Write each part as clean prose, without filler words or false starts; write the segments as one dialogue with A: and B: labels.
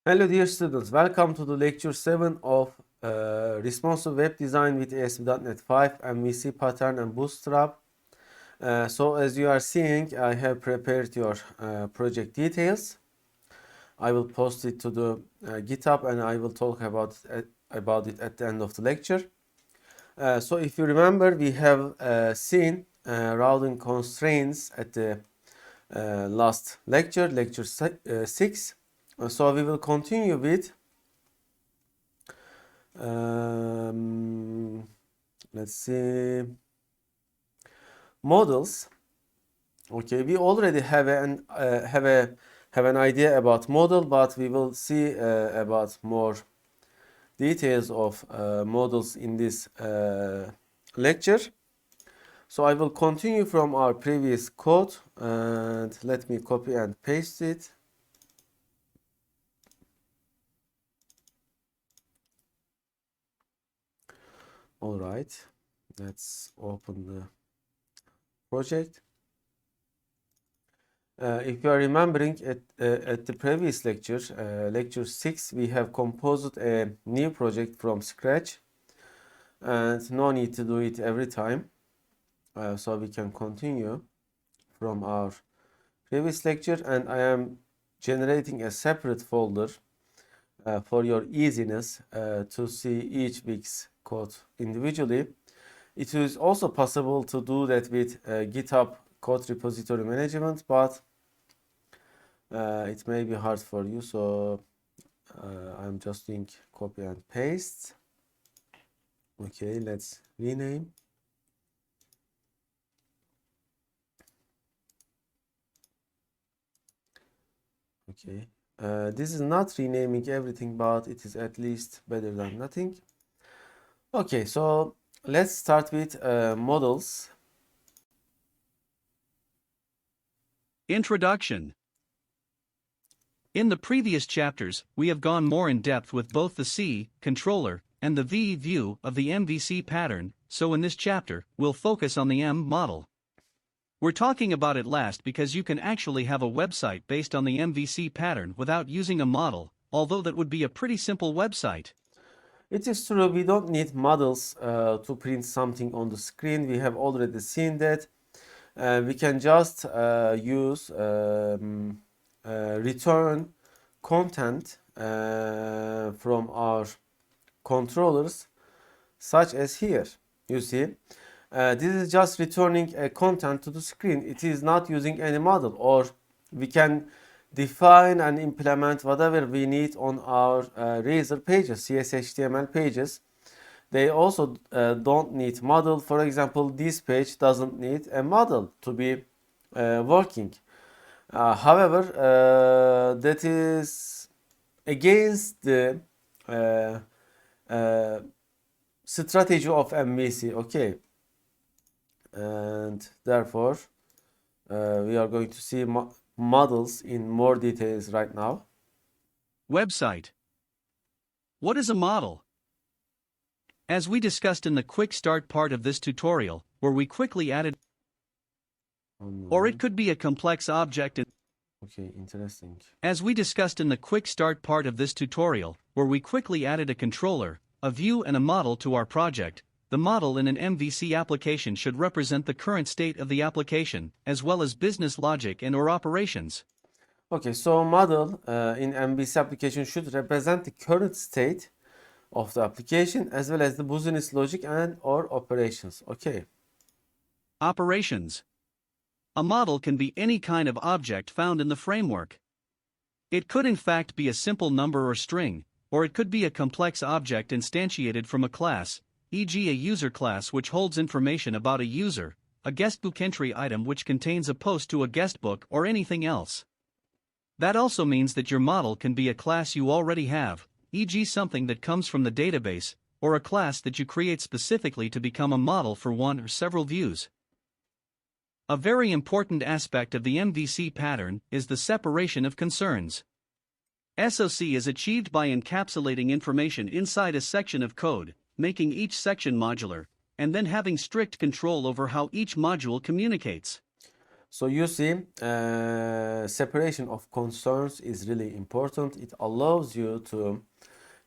A: Hello dear students, welcome to the lecture 7 of Responsive Web Design with ASP.NET 5 MVC pattern and Bootstrap. So as you are seeing, I have prepared your project details. I will post it to the GitHub and I will talk about it at the end of the lecture. So if you remember, we have seen routing constraints at the last lecture, lecture 6. So we will continue with let's see, models. Okay, we already have an idea about model, but we will see about more details of models in this lecture. So I will continue from our previous code and let me copy and paste it. All right, let's open the project. If you are remembering at the previous lecture, lecture 6, we have composed a new project from scratch and no need to do it every time. So we can continue from our previous lecture, and I am generating a separate folder for your easiness to see each week's code individually. It is also possible to do that with GitHub code repository management, but it may be hard for you, so I'm just doing copy and paste. Okay, let's rename. Okay, this is not renaming everything, but it is at least better than nothing. Okay, so let's start with models.
B: Introduction. In the previous chapters, we have gone more in depth with both the C controller and the V view of the MVC pattern, so in this chapter, we'll focus on the M model. We're talking about it last because you can actually have a website based on the MVC pattern without using a model, although that would be a pretty simple website.
A: It is true, we don't need models to print something on the screen. We have already seen that. We can just use return content from our controllers, such as here. You see, this is just returning a content to the screen. It is not using any model, or we can define and implement whatever we need on our Razor pages, CS/HTML pages. They also don't need model. For example, this page doesn't need a model to be working. However, that is against the strategy of MVC. Okay, and therefore we are going to see models in more details right now.
B: Website. What is a model? As we discussed in the quick start part of this tutorial, where we quickly added, or it could be a complex object.
A: Okay, interesting.
B: As we discussed in the quick start part of this tutorial, where we quickly added a controller, a view and a model to our project, the model in an MVC application should represent the current state of the application, as well as business logic and or operations.
A: Okay, so model in MVC application should represent the current state of the application as well as the business logic and or operations. Okay.
B: Operations. A model can be any kind of object found in the framework. It could in fact be a simple number or string, or it could be a complex object instantiated from a class, e.g. a user class which holds information about a user, a guestbook entry item which contains a post to a guestbook, or anything else. That also means that your model can be a class you already have, e.g. something that comes from the database, or a class that you create specifically to become a model for one or several views. A very important aspect of the MVC pattern is the separation of concerns. SOC is achieved by encapsulating information inside a section of code, making each section modular, and then having strict control over how each module communicates.
A: So you see, separation of concerns is really important. It allows you to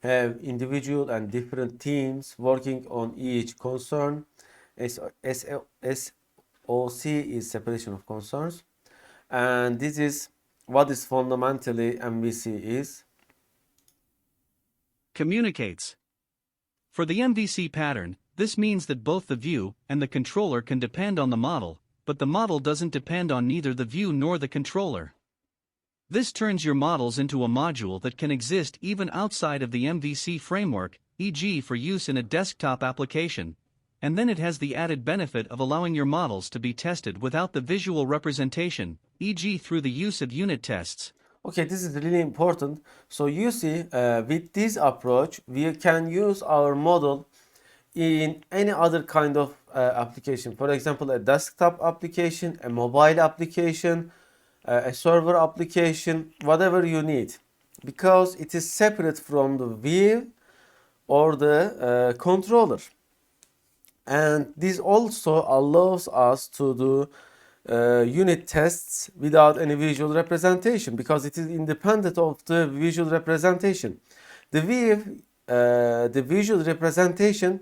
A: have individual and different teams working on each concern. SOC is separation of concerns, and this is what is fundamentally MVC is.
B: Communicates. For the MVC pattern, this means that both the view and the controller can depend on the model, but the model doesn't depend on neither the view nor the controller. This turns your models into a module that can exist even outside of the MVC framework, e.g. for use in a desktop application, and then it has the added benefit of allowing your models to be tested without the visual representation, e.g. through the use of unit tests.
A: Okay, this is really important. So you see, with this approach, we can use our model in any other kind of application. For example, a desktop application, a mobile application, a server application, whatever you need, because it is separate from the view or the controller. And this also allows us to do unit tests without any visual representation, because it is independent of the visual representation. The visual representation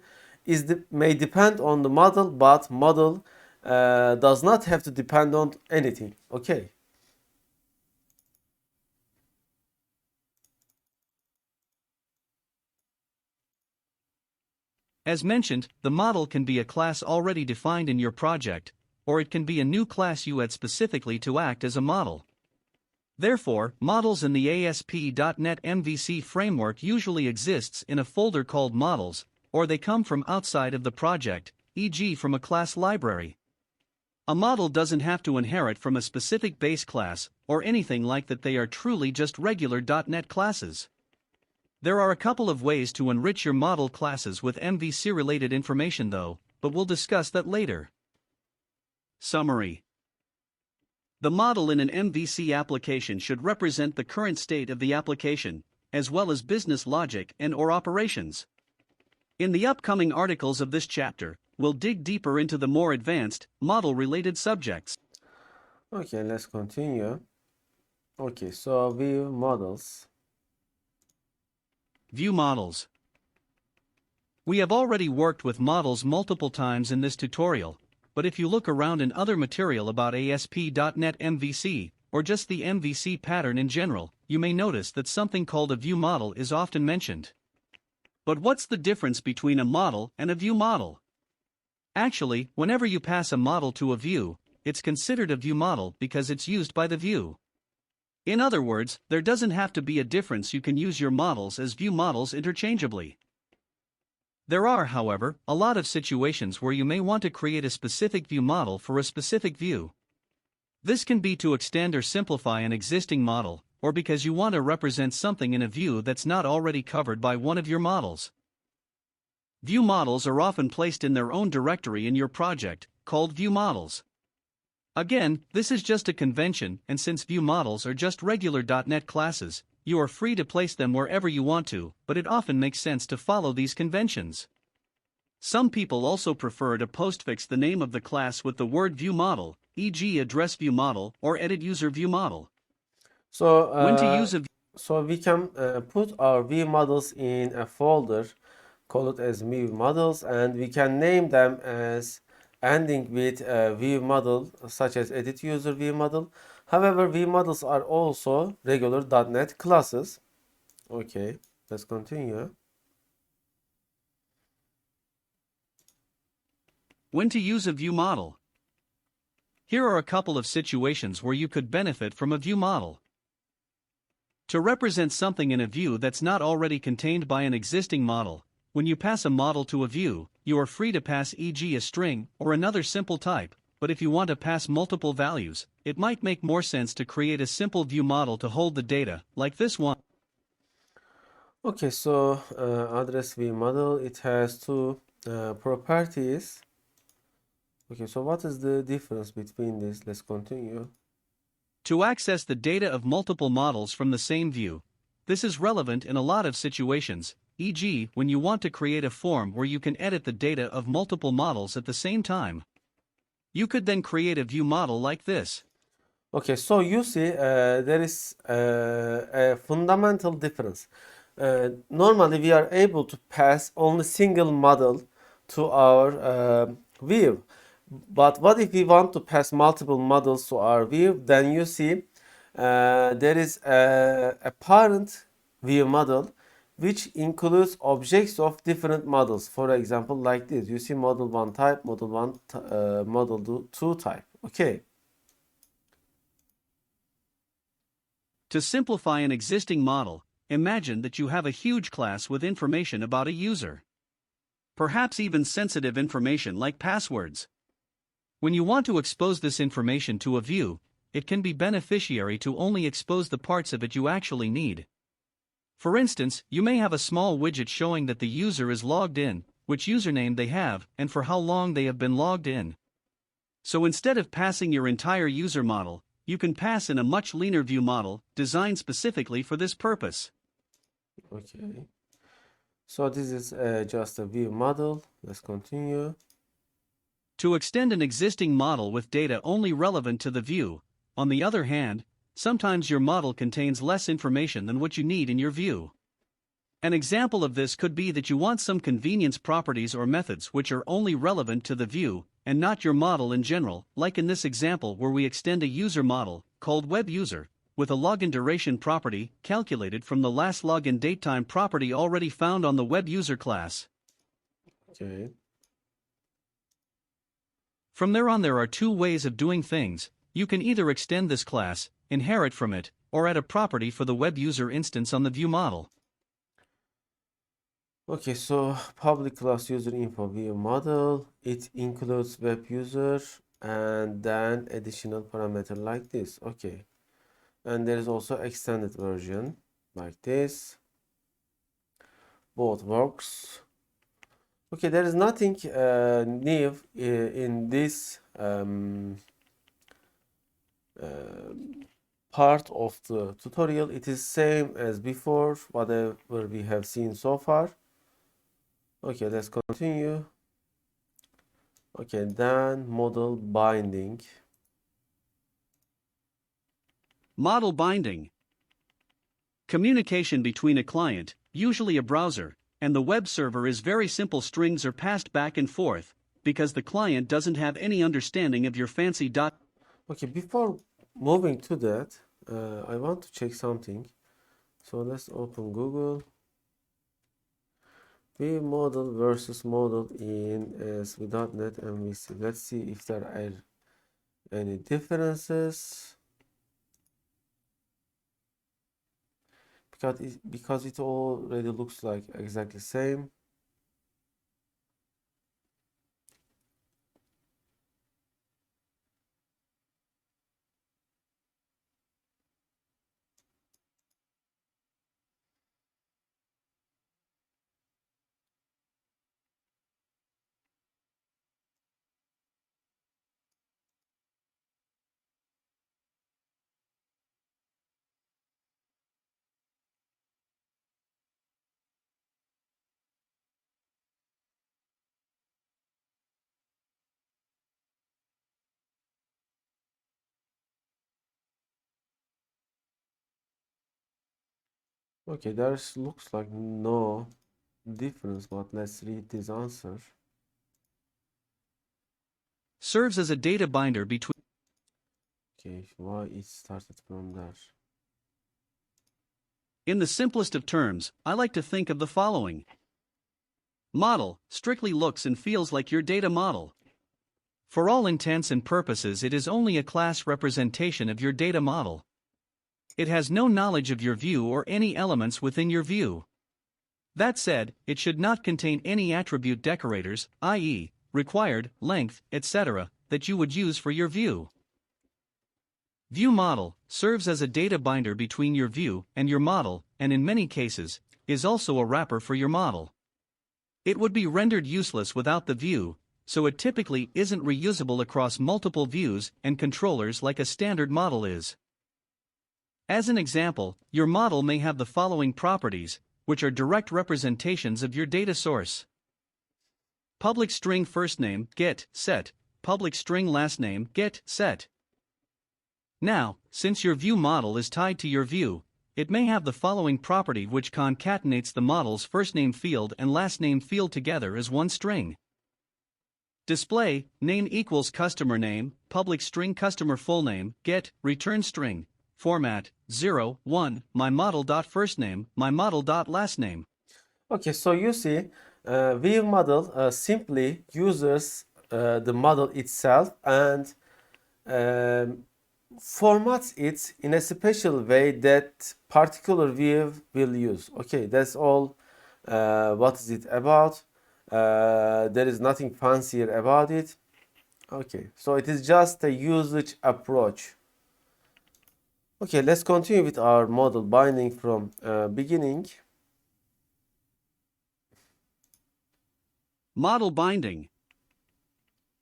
A: may depend on the model, but model does not have to depend on anything. Okay.
B: As mentioned, the model can be a class already defined in your project, or it can be a new class you add specifically to act as a model. Therefore, models in the ASP.NET MVC framework usually exists in a folder called models, or they come from outside of the project, e.g. from a class library. A model doesn't have to inherit from a specific base class, or anything like that. They are truly just regular .NET classes. There are a couple of ways to enrich your model classes with MVC-related information though, but we'll discuss that later. Summary. The model in an MVC application should represent the current state of the application, as well as business logic and/or operations. In the upcoming articles of this chapter, we'll dig deeper into the more advanced, model-related subjects.
A: Okay, let's continue. Okay, so view models.
B: View models. We have already worked with models multiple times in this tutorial, but if you look around in other material about ASP.NET MVC, or just the MVC pattern in general, you may notice that something called a view model is often mentioned. But what's the difference between a model and a view model? Actually, whenever you pass a model to a view, it's considered a view model because it's used by the view. In other words, there doesn't have to be a difference. You can use your models as view models interchangeably. There are, however, a lot of situations where you may want to create a specific view model for a specific view. This can be to extend or simplify an existing model, or because you want to represent something in a view that's not already covered by one of your models. View models are often placed in their own directory in your project, called view models. Again, this is just a convention, and since view models are just regular .NET classes, you are free to place them wherever you want to, but it often makes sense to follow these conventions. Some people also prefer to postfix the name of the class with the word view model, e.g. address view model or edit user view model.
A: So
B: When to use a
A: so we can put our view models in a folder, call it as view models, and we can name them as ending with a view model, such as edit user view model. However, view models are also regular .NET classes. Okay, let's continue.
B: When to use a view model. Here are a couple of situations where you could benefit from a view model. To represent something in a view that's not already contained by an existing model, when you pass a model to a view, you are free to pass e.g. a string or another simple type, but if you want to pass multiple values, it might make more sense to create a simple view model to hold the data, like this one.
A: Okay, so address view model, it has two properties. Okay, so what is the difference between this? Let's continue.
B: To access the data of multiple models from the same view. This is relevant in a lot of situations, e.g. when you want to create a form where you can edit the data of multiple models at the same time. You could then create a view model like this.
A: Okay, so you see there is a fundamental difference. Normally we are able to pass only single model to our view. But what if we want to pass multiple models to our view? Then you see there is a parent view model which includes objects of different models. For example, like this. You see model 1 type, model 1, model 2 type. Okay.
B: To simplify an existing model, imagine that you have a huge class with information about a user. Perhaps even sensitive information like passwords. When you want to expose this information to a view, it can be beneficiary to only expose the parts of it you actually need. For instance, you may have a small widget showing that the user is logged in, which username they have, and for how long they have been logged in. So instead of passing your entire user model, you can pass in a much leaner view model, designed specifically for this purpose.
A: Okay. So this is just a view model. Let's continue.
B: To extend an existing model with data only relevant to the view, on the other hand, sometimes your model contains less information than what you need in your view. An example of this could be that you want some convenience properties or methods which are only relevant to the view, and not your model in general, like in this example where we extend a user model, called WebUser, with a login duration property calculated from the last login datetime property already found on the WebUser class.
A: Okay.
B: From there on, there are two ways of doing things. You can either extend this class, inherit from it, or add a property for the WebUser instance on the view model.
A: Okay, so public class user info view model, it includes web user and then additional parameter like this. Okay, and there is also extended version like this. Both works. Okay, there is nothing new in this part of the tutorial. It is same as before, whatever we have seen so far. Okay, let's continue. Okay, then model binding.
B: Model binding. Communication between a client, usually a browser, and the web server is very simple. Strings are passed back and forth, because the client doesn't have any understanding of your fancy dot.
A: Okay, before moving to that, I want to check something. So let's open Google. View model versus model in ASP.NET MVC. Let's see if there are any differences. Because it already looks like exactly same. Okay, there looks like no difference, but let's read this answer.
B: Serves as a data binder between.
A: Okay, why it started from there?
B: In the simplest of terms, I like to think of the following. Model strictly looks and feels like your data model. For all intents and purposes, it is only a class representation of your data model. It has no knowledge of your view or any elements within your view. That said, it should not contain any attribute decorators, i.e., required, length, etc., that you would use for your view. View model serves as a data binder between your view and your model, and in many cases, is also a wrapper for your model. It would be rendered useless without the view, so it typically isn't reusable across multiple views and controllers like a standard model is. As an example, your model may have the following properties, which are direct representations of your data source. Public string firstname, get, set, public string last name get set. Now, since your view model is tied to your view, it may have the following property which concatenates the model's first name field and last name field together as one string. Display, name equals customer name, public string customer full name, get, return string, format, 0, 1, my model.first name, my model.last name.
A: Okay, so you see, view model simply uses the model itself and um, formats it in a special way that particular view will use. Okay, that's all. What is it about? There is nothing fancier about it. Okay, so it is just a usage approach. Okay, let's continue with our model binding from beginning.
B: Model binding.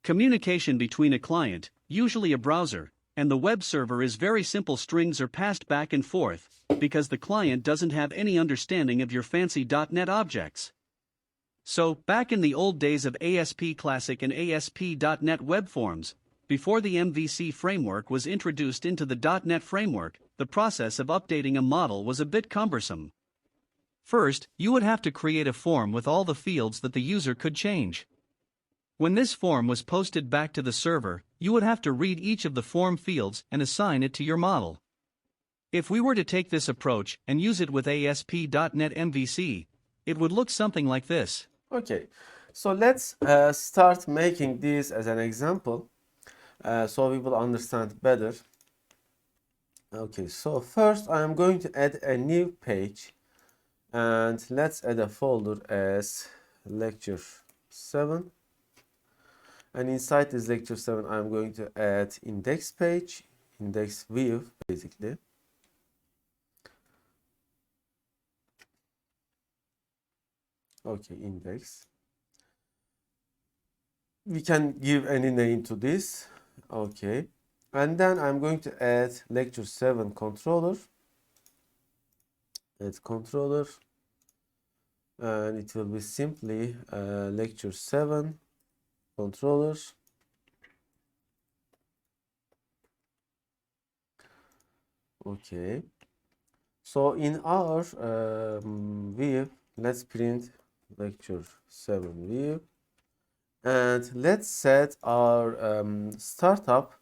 B: Communication between a client, usually a browser, and the web server is very simple. Strings are passed back and forth, because the client doesn't have any understanding of your fancy .NET objects. So, back in the old days of ASP Classic and ASP.NET Web Forms, before the MVC framework was introduced into the .NET framework, the process of updating a model was a bit cumbersome. First, you would have to create a form with all the fields that the user could change. When this form was posted back to the server, you would have to read each of the form fields and assign it to your model. If we were to take this approach and use it with ASP.NET MVC, it would look something like this.
A: Okay, so let's start making this as an example so we will understand better. Okay, so first I am going to add a new page and let's add a folder as lecture 7. And inside this lecture 7 I'm going to add index page, index view basically. Okay, index. We can give any name to this. Okay. And then I'm going to add lecture 7 controller. Add controller. And it will be simply lecture 7 controller. Okay. So in our view, let's print lecture 7 view. And let's set our startup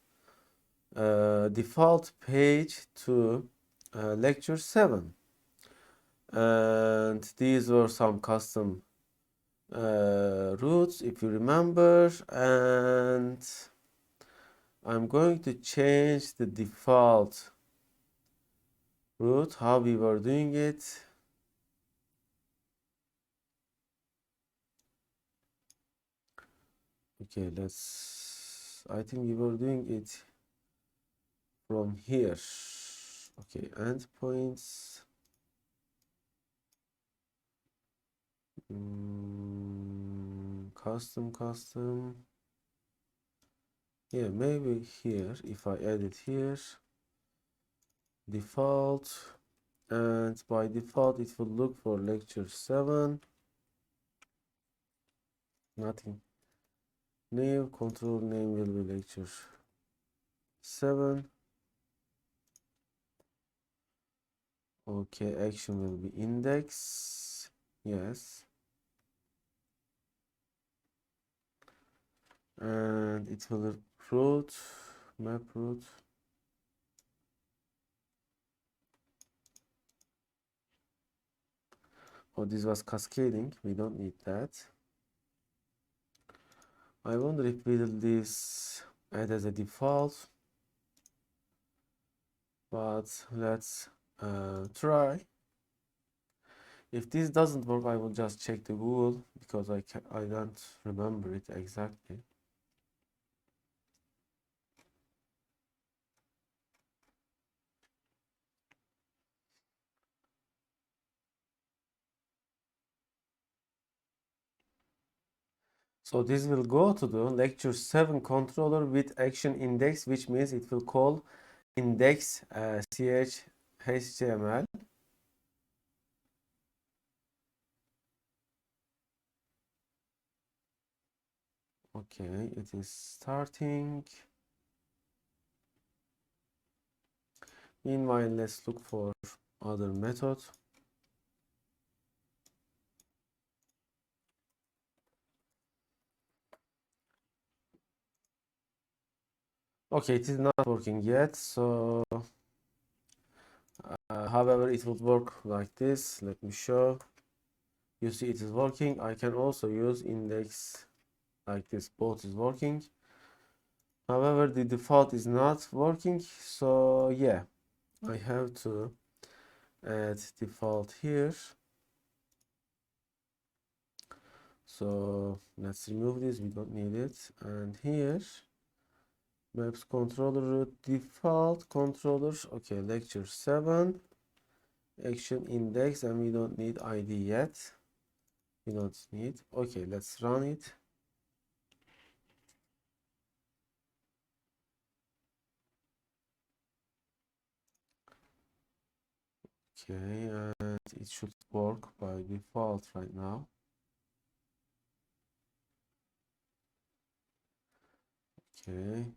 A: default page to lecture 7. And these were some custom routes, if you remember. And I'm going to change the default route, how we were doing it. Okay, I think we were doing it from here. Okay, endpoints. Custom. Yeah, maybe here, if I edit here, default, and by default it will look for lecture 7. Nothing new. Control name will be lecture 7. Okay, action will be index. Yes. And it will route, map route. Oh, this was cascading. We don't need that. I wonder if we will this add as a default. But let's try. If this doesn't work, I will just check the Google because I don't remember it exactly. So this will go to the lecture 7 controller with action index, which means it will call index ch HTML. Okay, it is starting. Meanwhile, let's look for other method. Okay, it is not working yet, so however it would work like this. Let me show. You see it is working. I can also use index like this. Both is working. However, the default is not working, so yeah, I have to add default here. So let's remove this, we don't need it. And here, maps controller root default controllers. Okay, lecture 7, action index, and we don't need ID yet. We don't need. Okay, let's run it. Okay, and it should work by default right now. Okay.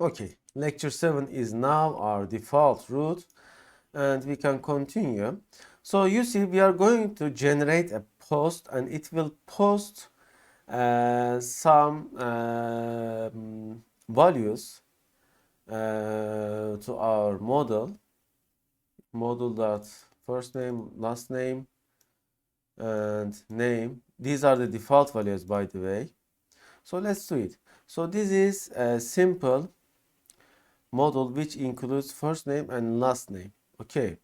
A: Okay, lecture 7 is now our default root, and we can continue. So you see, we are going to generate a post, and it will post some values to our model dot first name, last name, and name. These are the default values, by the way. So let's do it. So this is a simple model which includes first name and last name. Okay,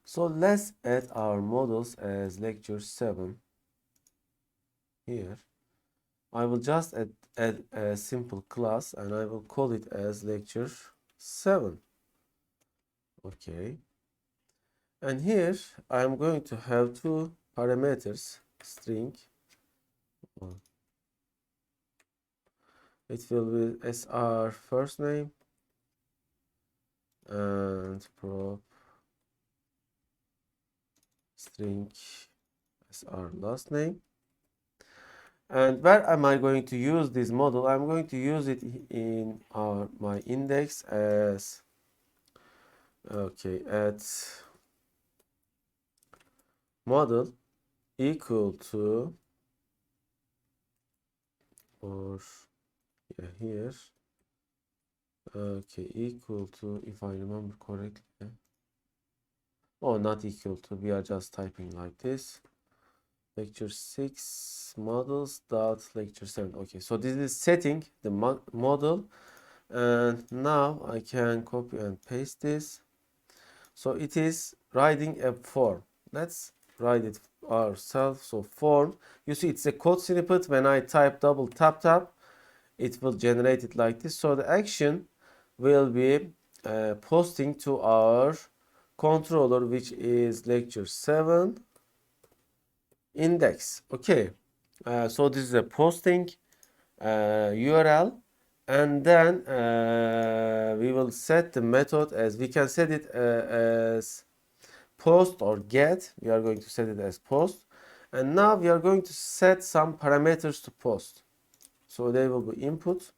A: so let's add our models as lecture 7 here. I will just add a simple class, and I will call it as lecture 7. Okay, and here I am going to have two parameters, string. It will be sr first name and prop string sr last name. And where am I going to use this model? I'm going to use it in my index as, okay, at model equal to, or yeah, here, okay, equal to, if I remember correctly, oh, not equal to, we are just typing like this, lecture 6 models dot lecture 7. Okay, so this is setting the model, and now I can copy and paste this. So it is writing a form. Let's write it ourselves. So form, you see it's a code snippet. When I type double tap, it will generate it like this. So the action will be posting to our controller, which is lecture 7 index. Okay, so this is a posting URL, and then we will set the method as, we can set it as post or get. We are going to set it as post, and now we are going to set some parameters to post. So they will be input.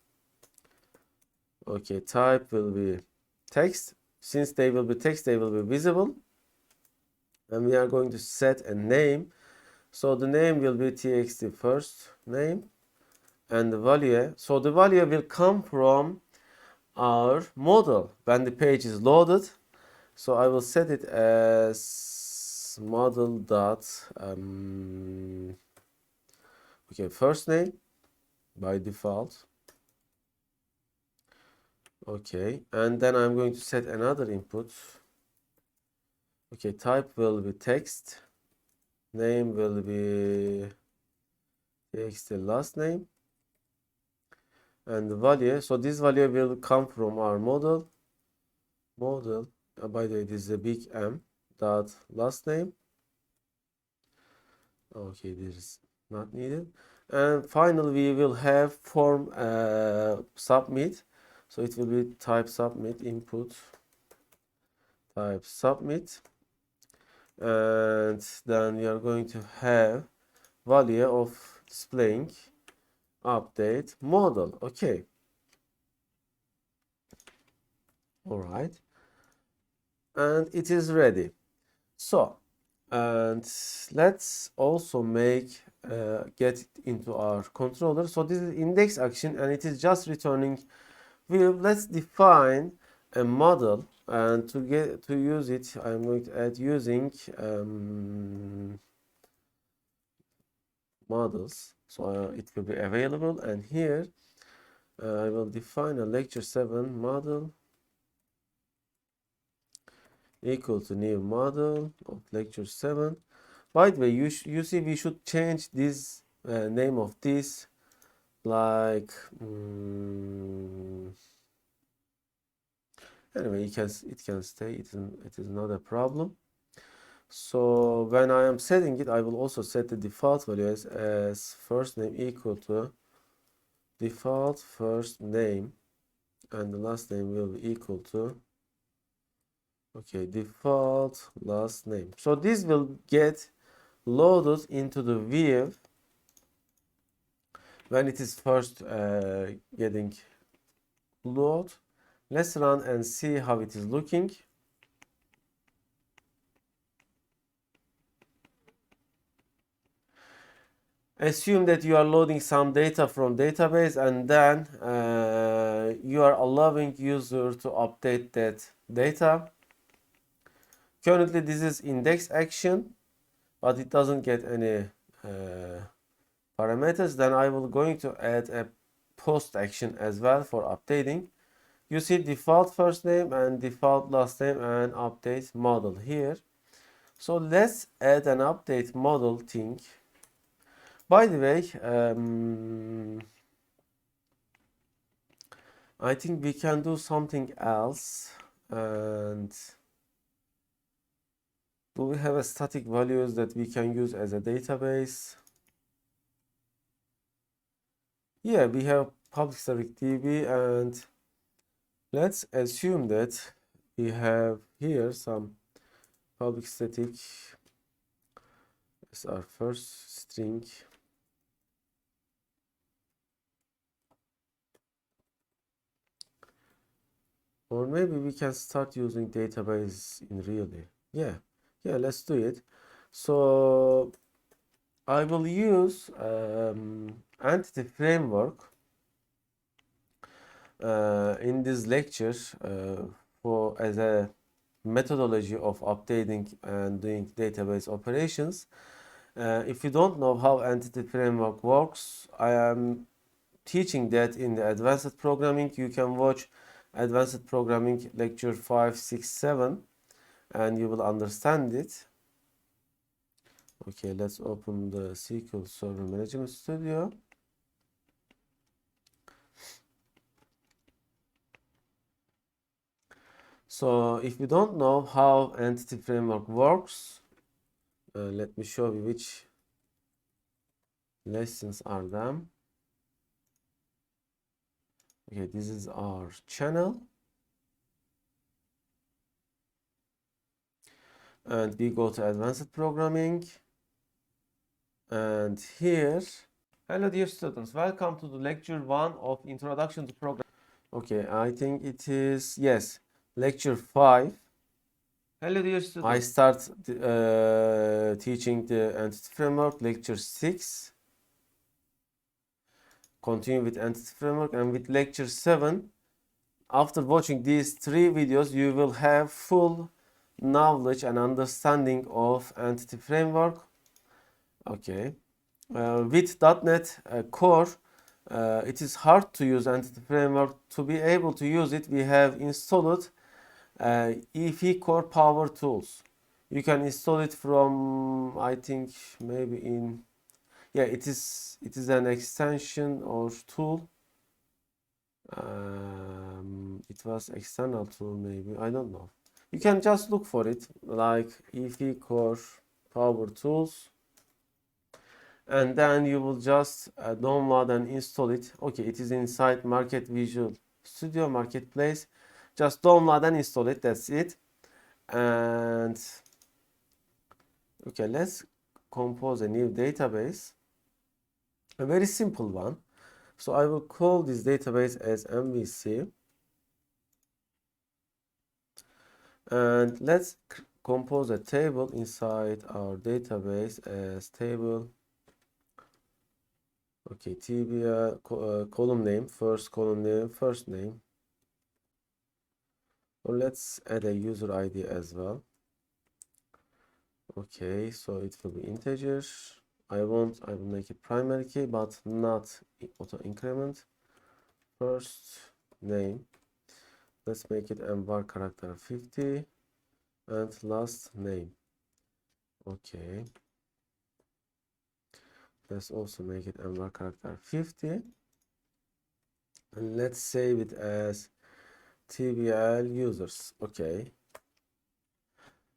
A: Okay, type will be text. Since they will be text, they will be visible, and we are going to set a name. So the name will be txt first name, and the value, so the value will come from our model when the page is loaded. So I will set it as model dot okay, first name by default. Okay, and then I'm going to set another input. Okay, type will be text, name will be txt last name, and the value, so this value will come from our model. By the way, this is a big M dot last name. Okay, this is not needed. And finally, we will have form submit. So it will be type submit input, type submit. and then we are going to have value of displaying update model. Okay, all right, and it is ready. So, and let's also make get it into our controller. So this is index action, and it is just returning. Let's define a model, and to use it, I'm going to add using models. So it will be available, and here I will define a lecture 7 model equal to new model of lecture 7. By the way, you see we should change this name of this, like anyway, it can stay. It is not a problem. So when I am setting it, I will also set the default value as first name equal to default first name, and the last name will be equal to, okay, default last name. So this will get loaded into the view when it is first getting load. Let's run and see how it is looking. Assume that you are loading some data from database, and then you are allowing user to update that data. Currently this is index action, but it doesn't get any parameters. Then I will going to add a post action as well for updating. You see default first name and default last name and update model here. So let's add an update model thing. By the way, I think we can do something else. And do we have a static values that we can use as a database? Yeah, we have public static DB, and let's assume that we have here some public static as our first string. Or maybe we can start using database in really. Yeah, let's do it. So I will use entity framework in this lecture for as a methodology of updating and doing database operations. If you don't know how entity framework works, I am teaching that in the advanced programming. You can watch advanced programming lecture 5, 6, 7, and you will understand it. Okay, let's open the SQL Server Management Studio. So if you don't know how entity framework works, let me show you which lessons are them. Okay, this is our channel, and we go to advanced programming, and here, hello dear students, welcome to the lecture 1 of introduction to programming. Okay, I think it is, yes, lecture 5.
C: Hello dear students.
A: I start teaching the entity framework, lecture 6. Continue with entity framework, and with lecture 7. After watching these 3 videos, you will have full knowledge and understanding of entity framework. Okay. With .NET Core, it is hard to use entity framework. To be able to use it, we have installed EFI Core Power Tools. You can install it from, I think, maybe in, yeah, it is an extension or tool. It was external tool, maybe, I don't know. You can just look for it like EFI Core Power Tools, and then you will just download and install it. Okay, it is inside Market Visual Studio Marketplace. Just download and install it, that's it. And Okay, let's compose a new database, a very simple one. So I will call this database as MVC, and let's compose a table inside our database as table. Okay, TBL column name, first column name, first name. Or let's add a user ID as well. Okay, so it will be integer. I will make it primary key, but not auto increment. First name. Let's make it var character 50 and last name. Okay. Let's also make it var character 50. And let's save it as TBL users. Okay.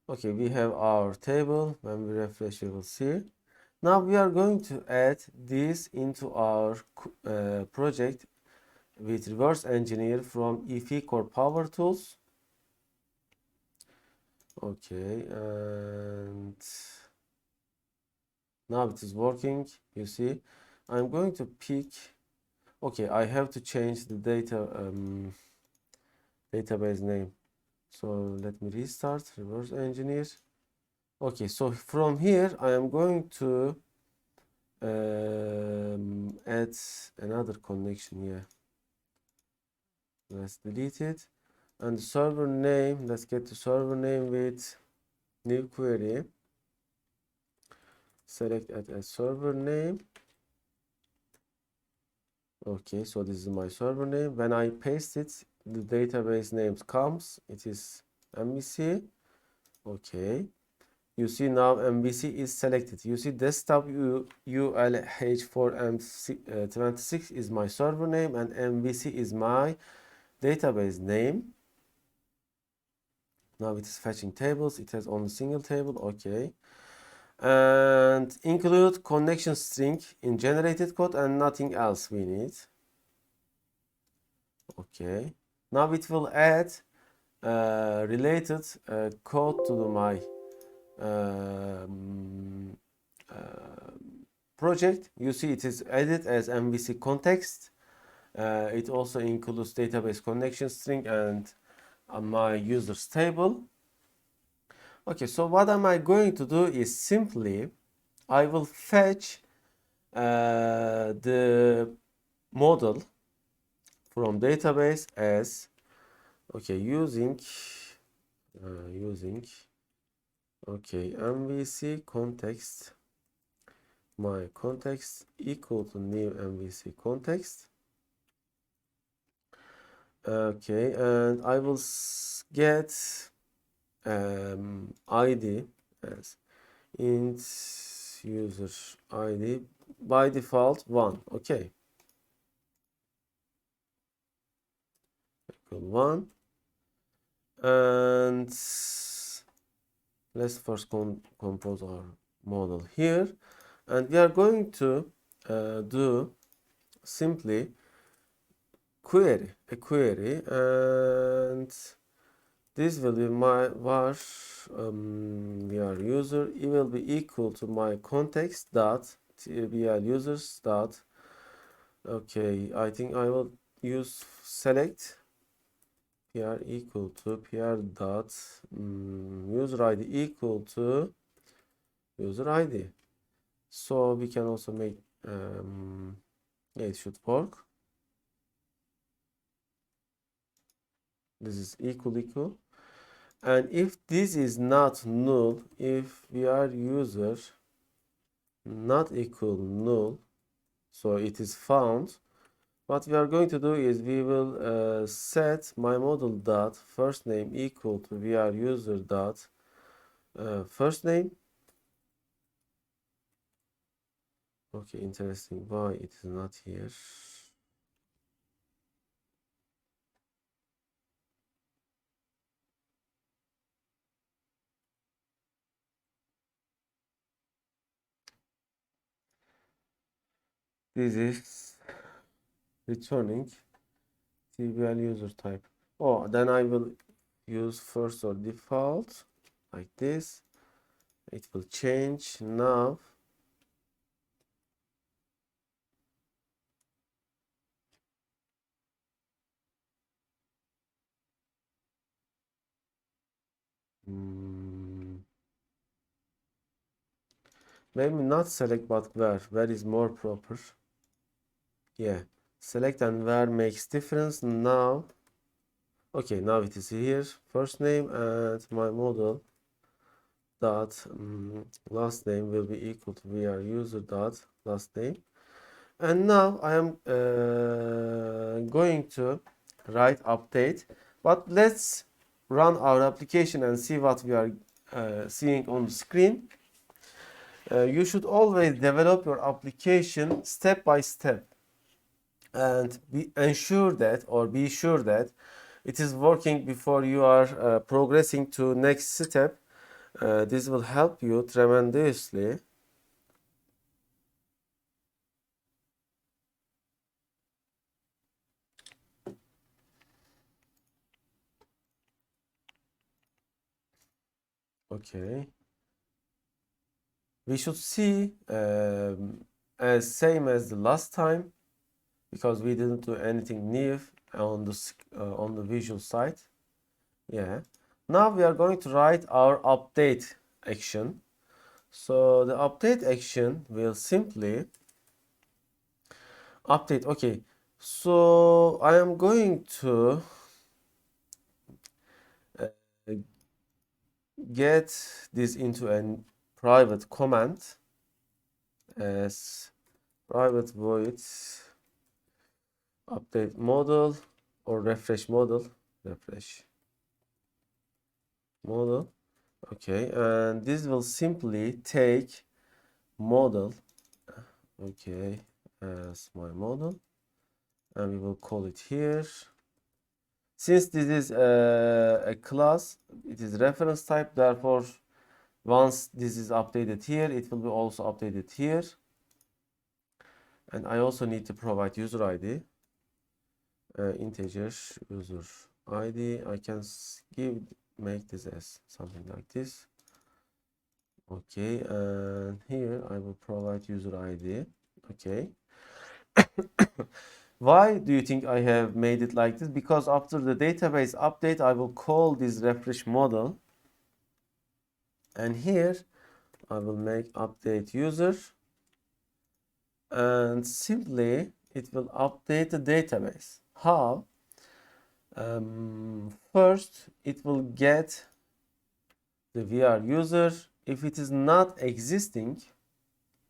A: Okay, we have our table. When we refresh, you will see. Now we are going to add this into our project with reverse engineer from EFI Core Power Tools. Okay, and now it is working. You see, I'm going to pick. Okay, I have to change the database name. So let me restart, reverse engineer. Okay, so from here I am going to add another connection here. Let's delete it. And the server name, let's get the server name with new query. Select add a server name. Okay, so this is my server name. When I paste it, the database name comes. It is MVC. Okay. You see now MVC is selected. You see desktop ULH4M26 is my server name and MVC is my database name. Now it is fetching tables. It has only single table. Okay. And include connection string in generated code and nothing else we need. Okay. Now it will add related code to my project. You see it is added as MVC context. It also includes database connection string and my users table. Okay, so what am I going to do is simply I will fetch the model from database as using MVC context, my context equal to new MVC context. Okay, and I will get ID as int user ID by default 1. Okay, equal 1. And let's first compose our model here, and we are going to do simply a query, and this will be my var user. It will be equal to my context dot tbl users dot. Okay, I think I will use select pr equal to pr dot user id equal to user id. So we can also make it should work. This is equal, and if this is not null, if we are user not equal null, so it is found. What we are going to do is we will set my model dot first name equal to vr user dot first name. Okay, interesting. Why it is not here? This is returning TBL user type. Oh, then I will use first or default like this. It will change now. Maybe not select but where. Where is more proper? Yeah. Select and where makes difference. Now. Okay, now it is here. First name and my model dot last name will be equal to VR user dot last name. And now I am going to write update. But let's run our application and see what we are seeing on the screen. You should always develop your application step by step and be sure that it is working before you are progressing to next step. This will help you tremendously. Okay. We should see as same as the last time because we didn't do anything new on the visual side. Yeah. Now we are going to write our update action. So the update action will simply update. Okay. So I am going to get this into a private comment as private void update model or refresh model. Okay, and this will simply take model, okay, as my model, and we will call it here. Since this is a class, it is reference type, therefore once this is updated here, it will be also updated here. And I also need to provide user ID, integer user ID. I can make this as something like this. Okay, and here I will provide user ID. Okay. Why do you think I have made it like this? Because after the database update, I will call this refresh model. And here I will make update user. And simply it will update the database. How? First, it will get the VR user. If it is not existing,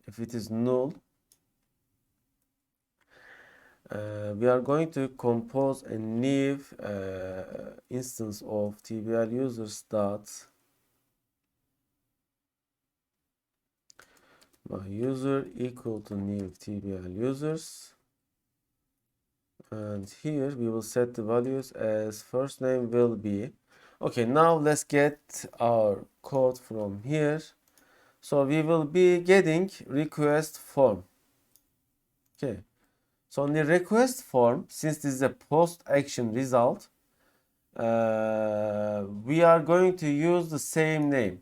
A: if it is null, we are going to compose a new instance of TBL users dot my user equal to new TBL users, and here we will set the values as first name will be. Okay, now let's get our code from here. So we will be getting request form. Okay. So on the request form, since this is a post action result, we are going to use the same name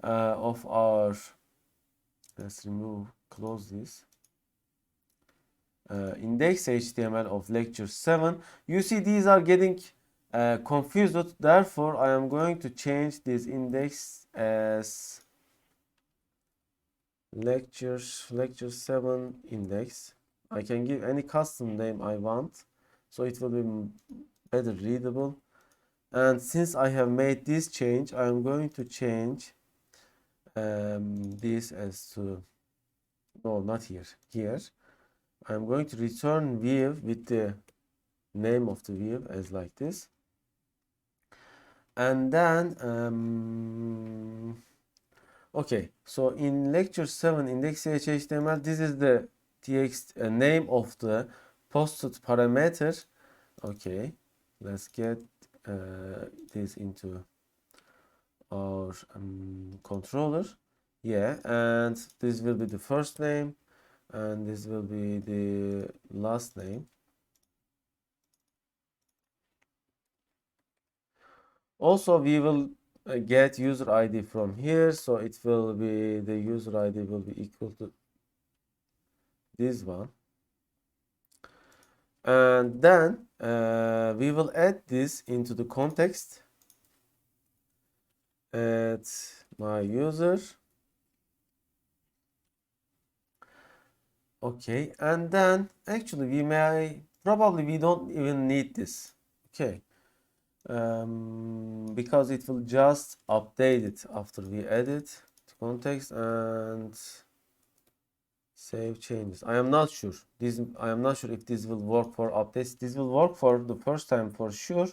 A: of our, let's close this, index HTML of lecture 7. You see these are getting confused, therefore I am going to change this index as lecture 7 index. I can give any custom name I want, so it will be better readable. And since I have made this change, I am going to change this as to, no, not here, here. I'm going to return view with the name of the view as like this. And then, okay, so in lecture 7 index.html, this is the name of the posted parameter. Okay, let's get this into our controller. Yeah, and this will be the first name and this will be the last name. Also, we will get user ID from here, so it will be, the user ID will be equal to this one. And then we will add this into the context. Add my user. Okay, and then actually we don't even need this. Okay, because it will just update it after we add it to context and save changes. I am not sure. I am not sure if this will work for updates. This will work for the first time for sure,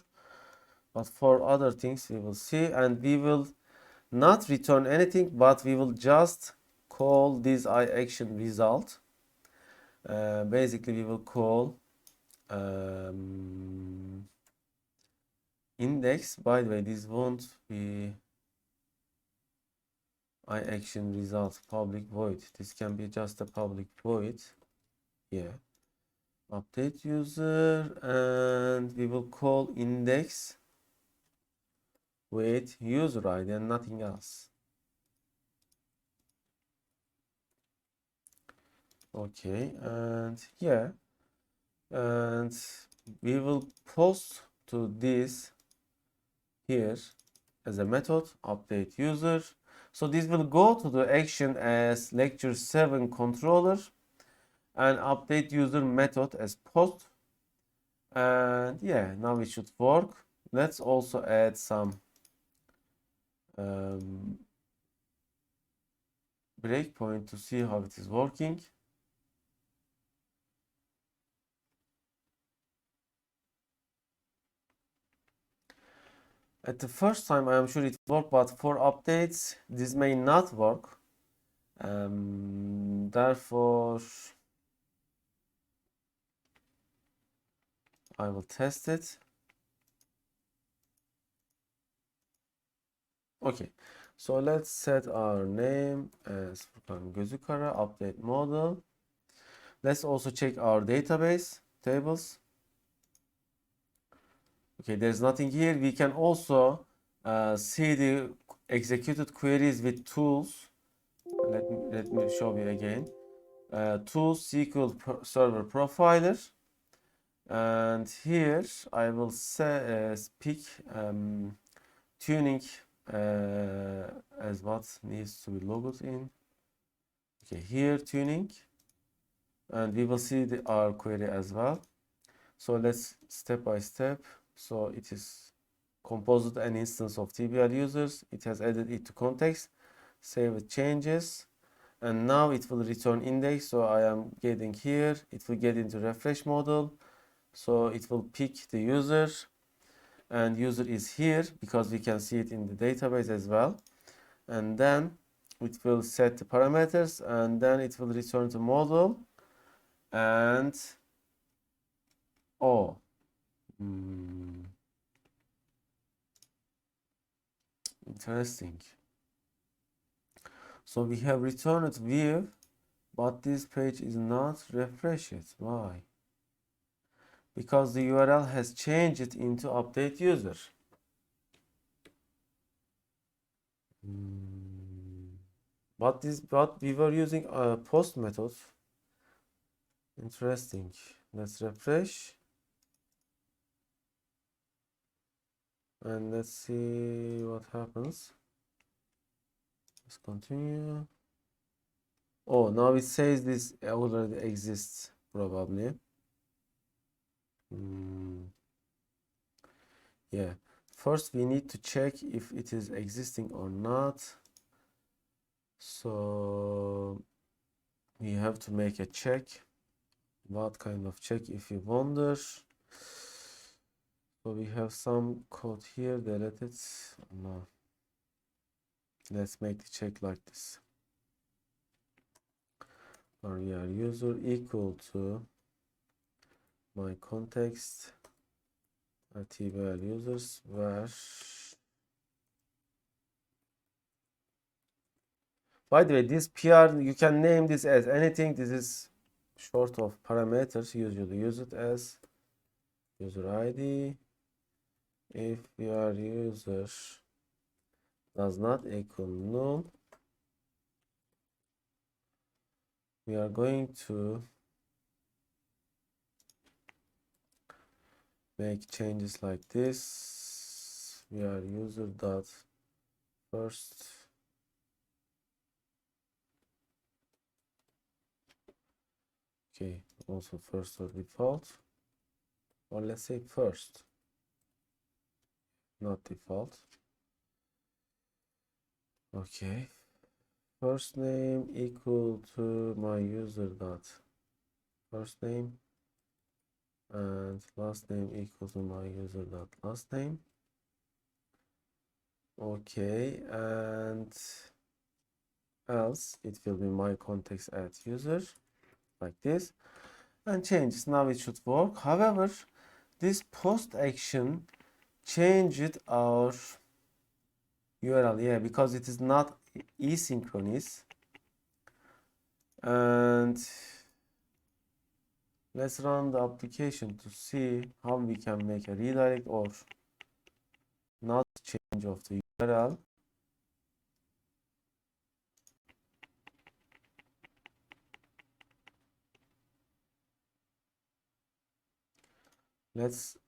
A: but for other things we will see, and we will not return anything, but we will just call this iAction result. Basically, we will call index. By the way, this won't be iAction result public void. This can be just a public void. Yeah. Update user, and we will call index with user ID and nothing else. Okay, and yeah, and we will post to this here as a method update user. So this will go to the action as lecture 7 controller and update user method as post. And yeah, now it should work. Let's also add some breakpoint to see how it is working. At the first time, I am sure it worked, but for updates, this may not work. Therefore, I will test it. Okay, so let's set our name as Furkan Gözükara, update model. Let's also check our database tables. Okay, there's nothing here. We can also see the executed queries with tools. Let me show you again. Tools SQL Server Profiler. And here I will say pick tuning as what needs to be logged in. Okay, here tuning, and we will see our query as well. So let's step by step. So it is composed an instance of TBL users. It has added it to context, save with changes, and now it will return index. So I am getting here. It will get into refresh model. So it will pick the user, and user is here because we can see it in the database as well. And then it will set the parameters, and then it will return to model. And oh, interesting. So we have returned view, but this page is not refreshed. Why? Because the URL has changed it into update user. But we were using a post method. Interesting. Let's refresh. And let's see what happens. Let's continue. Oh, now it says this already exists, probably. Yeah. First, we need to check if it is existing or not. So we have to make a check. What kind of check, if you wonder? So we have some code here, delete it. No. Let's make the check like this. Our user equal to my context TBL users where. By the way, this PR, you can name this as anything. This is short of parameters. Usually use it as user ID. If we are user does not equal null, we are going to make changes like this. We are user dot first. Okay, also first or default, or let's say first, not default. Okay, first name equal to my user dot first name, and last name equal to my user dot last name. Okay, and else it will be my context at user, like this, and changes. Now it should work. However, this post action changed our URL, yeah, because it is not asynchronous. And let's run the application to see how we can make a redirect or not change of the URL. Let's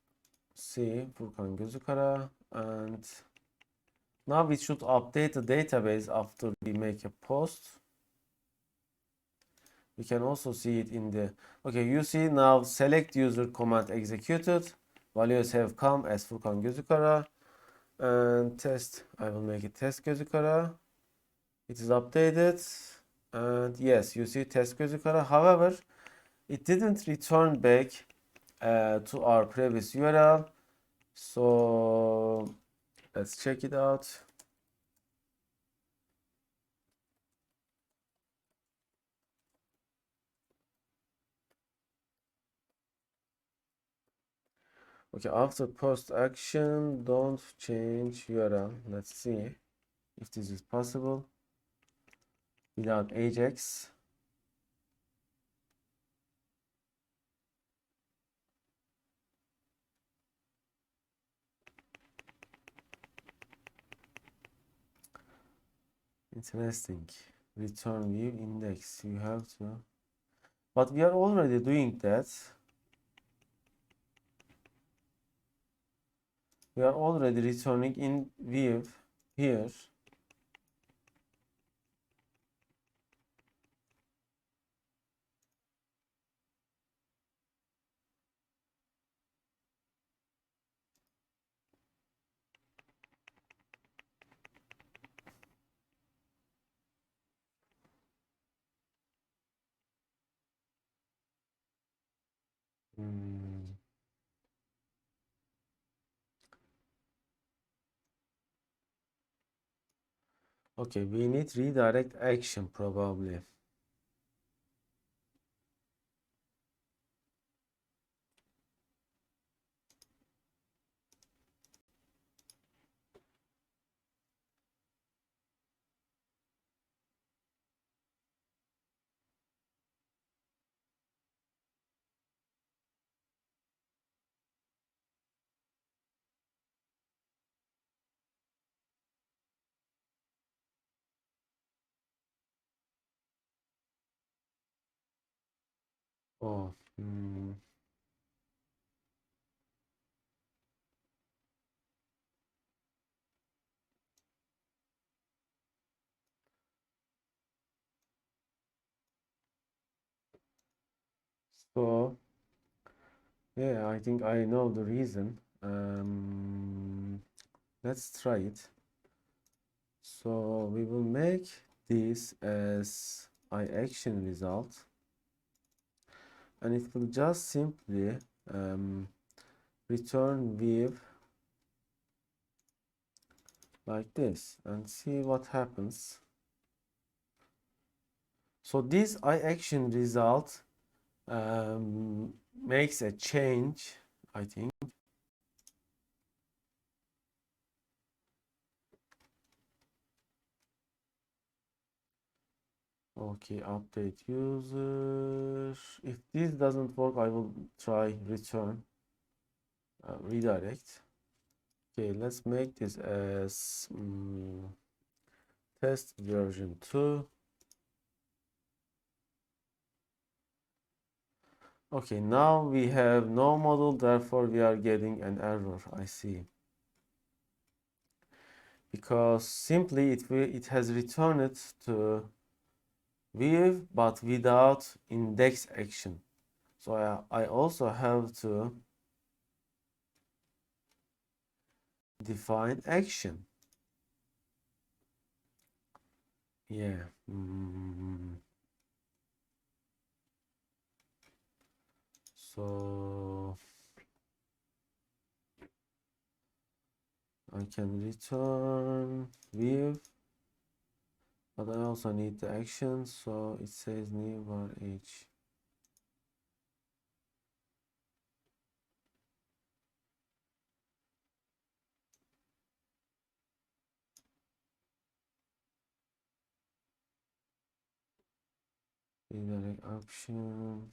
A: see Furkan Gözükara, and now we should update the database after we make a post. We can also see it in the, okay, you see now select user command executed, values have come as Furkan Gözükara, and test, I will make it test Gözükara. It is updated, and yes, you see test Gözükara. However, it didn't return back to our previous URL. So let's check it out. Okay, after post action, don't change URL. Let's see if this is possible without Ajax. Interesting. Return view index. You have to, but we are already doing that. We are already returning in view here. Hmm. Okay, we need redirect action probably. Oh, so yeah, I think I know the reason. Let's try it. So we will make this as iAction result, and it will just simply return with like this and see what happens. So this iAction result makes a change, I think. Okay, update user. If this doesn't work, I will try return redirect. Okay, let's make this as test version 2. Okay, now we have no model, therefore we are getting an error. I see. Because simply it has returned to view but without index action. So I also have to define action. Yeah. So I can return view, but I also need the action. So it says new var h. Redirect option,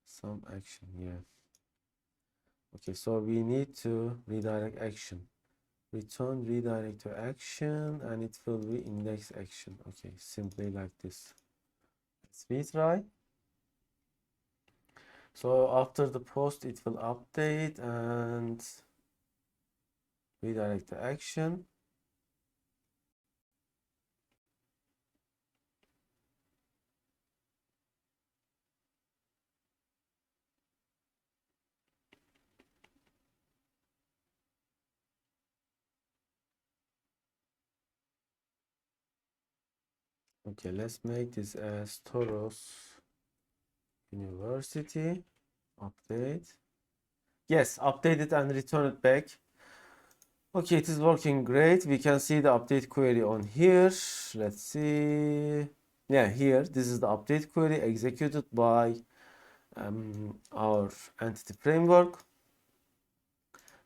A: some action. Yeah. Okay, so we need to redirect action. Return redirect to action, and it will be index action. Okay, simply like this. Let's retry. So after the post, it will update and redirect the action. Okay, let's make this as Toros University. Update. Yes, update it and return it back. Okay, it is working great. We can see the update query on here. Let's see. Yeah, here, this is the update query executed by our entity framework.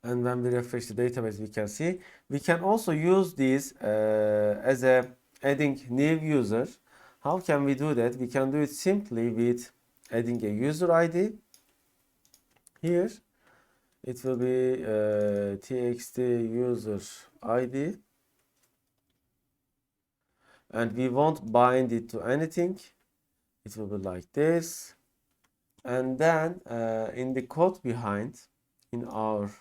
A: And when we refresh the database, we can see. We can also use this as a adding new user. How can we do that? We can do it simply with adding a user ID. Here, it will be txt user ID. And we won't bind it to anything. It will be like this. And then in the code behind, in our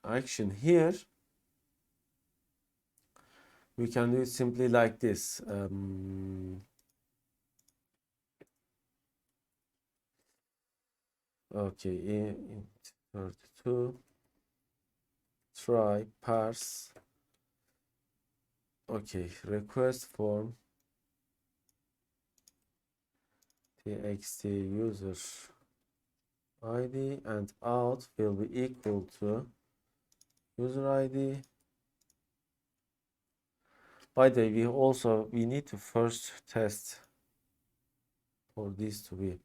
A: action here, we can do it simply like this. Okay, in 32, try parse. Okay, request form txt user ID and out will be equal to user ID. By the way, we need to first test for this to be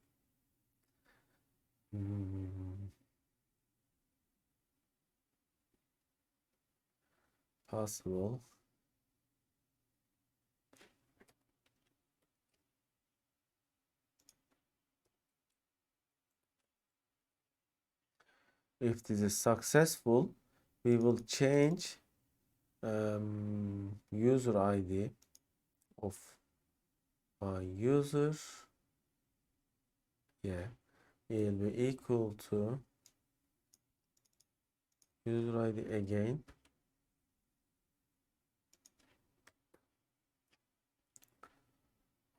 A: possible. If this is successful, we will change user ID of my user. Yeah, it will be equal to user ID again.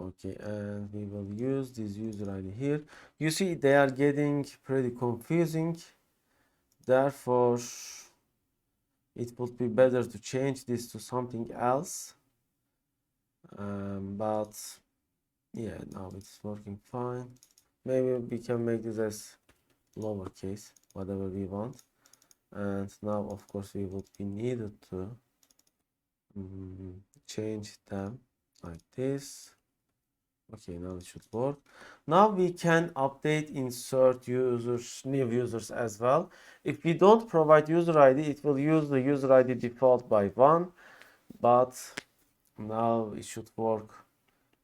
A: Okay, and we will use this user ID here. You see, they are getting pretty confusing. Therefore, it would be better to change this to something else. But yeah, now it's working fine. Maybe we can make this as lowercase, whatever we want. And now, of course, we would be needed to change them like this. Okay, now it should work. Now we can update, insert users, new users as well. If we don't provide user ID, it will use the user ID default by 1. But now it should work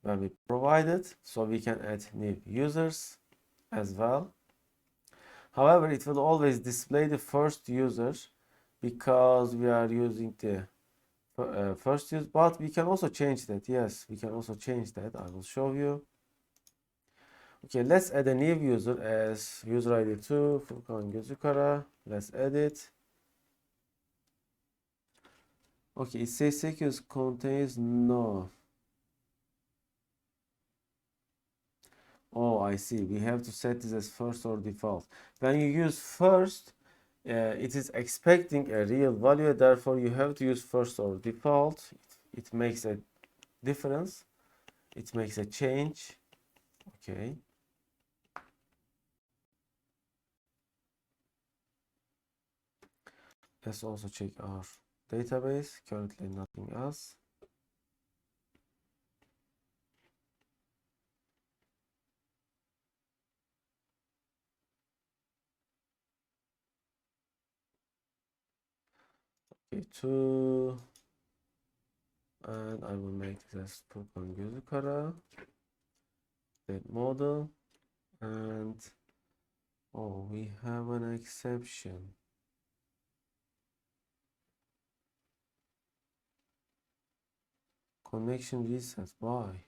A: when we provide it. So we can add new users as well. However, it will always display the first user because we are using the first use, but we can also change that. Yes, we can also change that. I will show you. Okay, let's add a new user as user ID 2 Furkan Gözükara. Let's add it. Okay, it says secures contains no. Oh, I see. We have to set this as first or default. When you use first, it is expecting a real value. Therefore, you have to use first or default. It makes a difference. It makes a change. Okay. Let's also check our database. Currently nothing else. Okay, 2. And I will make this as Furkan Gözükara. That model. And oh, we have an exception. Connection reset. Why?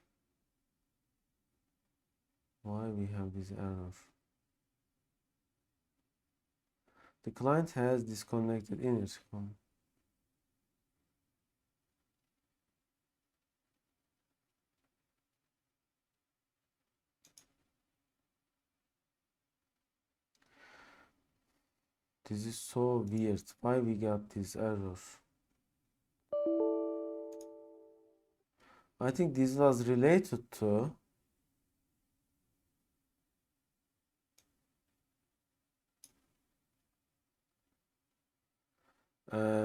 A: Why we have this error? The client has disconnected intercom. This is so weird. Why we got this error? I think this was related to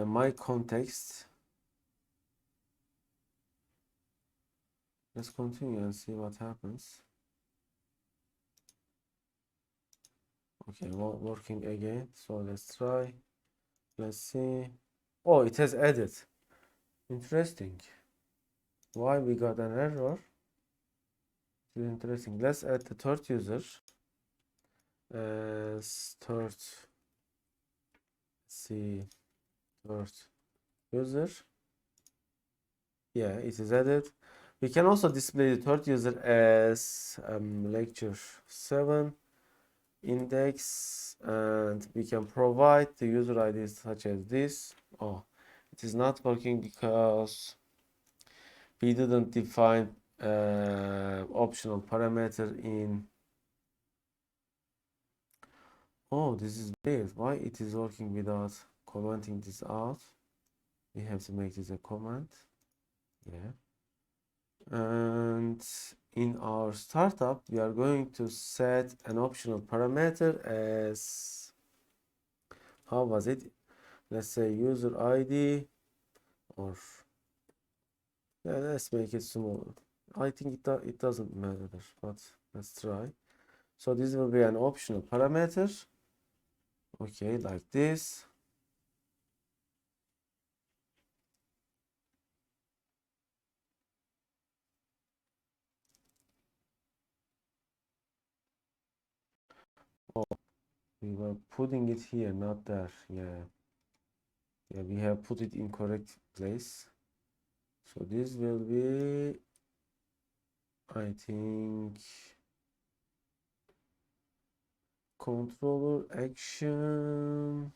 A: my context. Let's continue and see what happens. Okay, working again. So let's try. Let's see. Oh, it has added. Interesting. Why we got an error? It's interesting. Let's add the third user as third. Let's see, third user. Yeah, it is added. We can also display the third user as lecture 7 index, and we can provide the user IDs such as this. Oh, it is not working because we didn't define optional parameter in. Oh, this is weird. Why it is working without commenting this out? We have to make this a comment. Yeah. And in our startup, we are going to set an optional parameter as, how was it? Let's say user ID, or yeah, let's make it small. I think it doesn't matter, but let's try. So this will be an optional parameter. Okay, like this. Oh, we were putting it here, not there. Yeah, we have put it in correct place. So this will be, I think, controller action.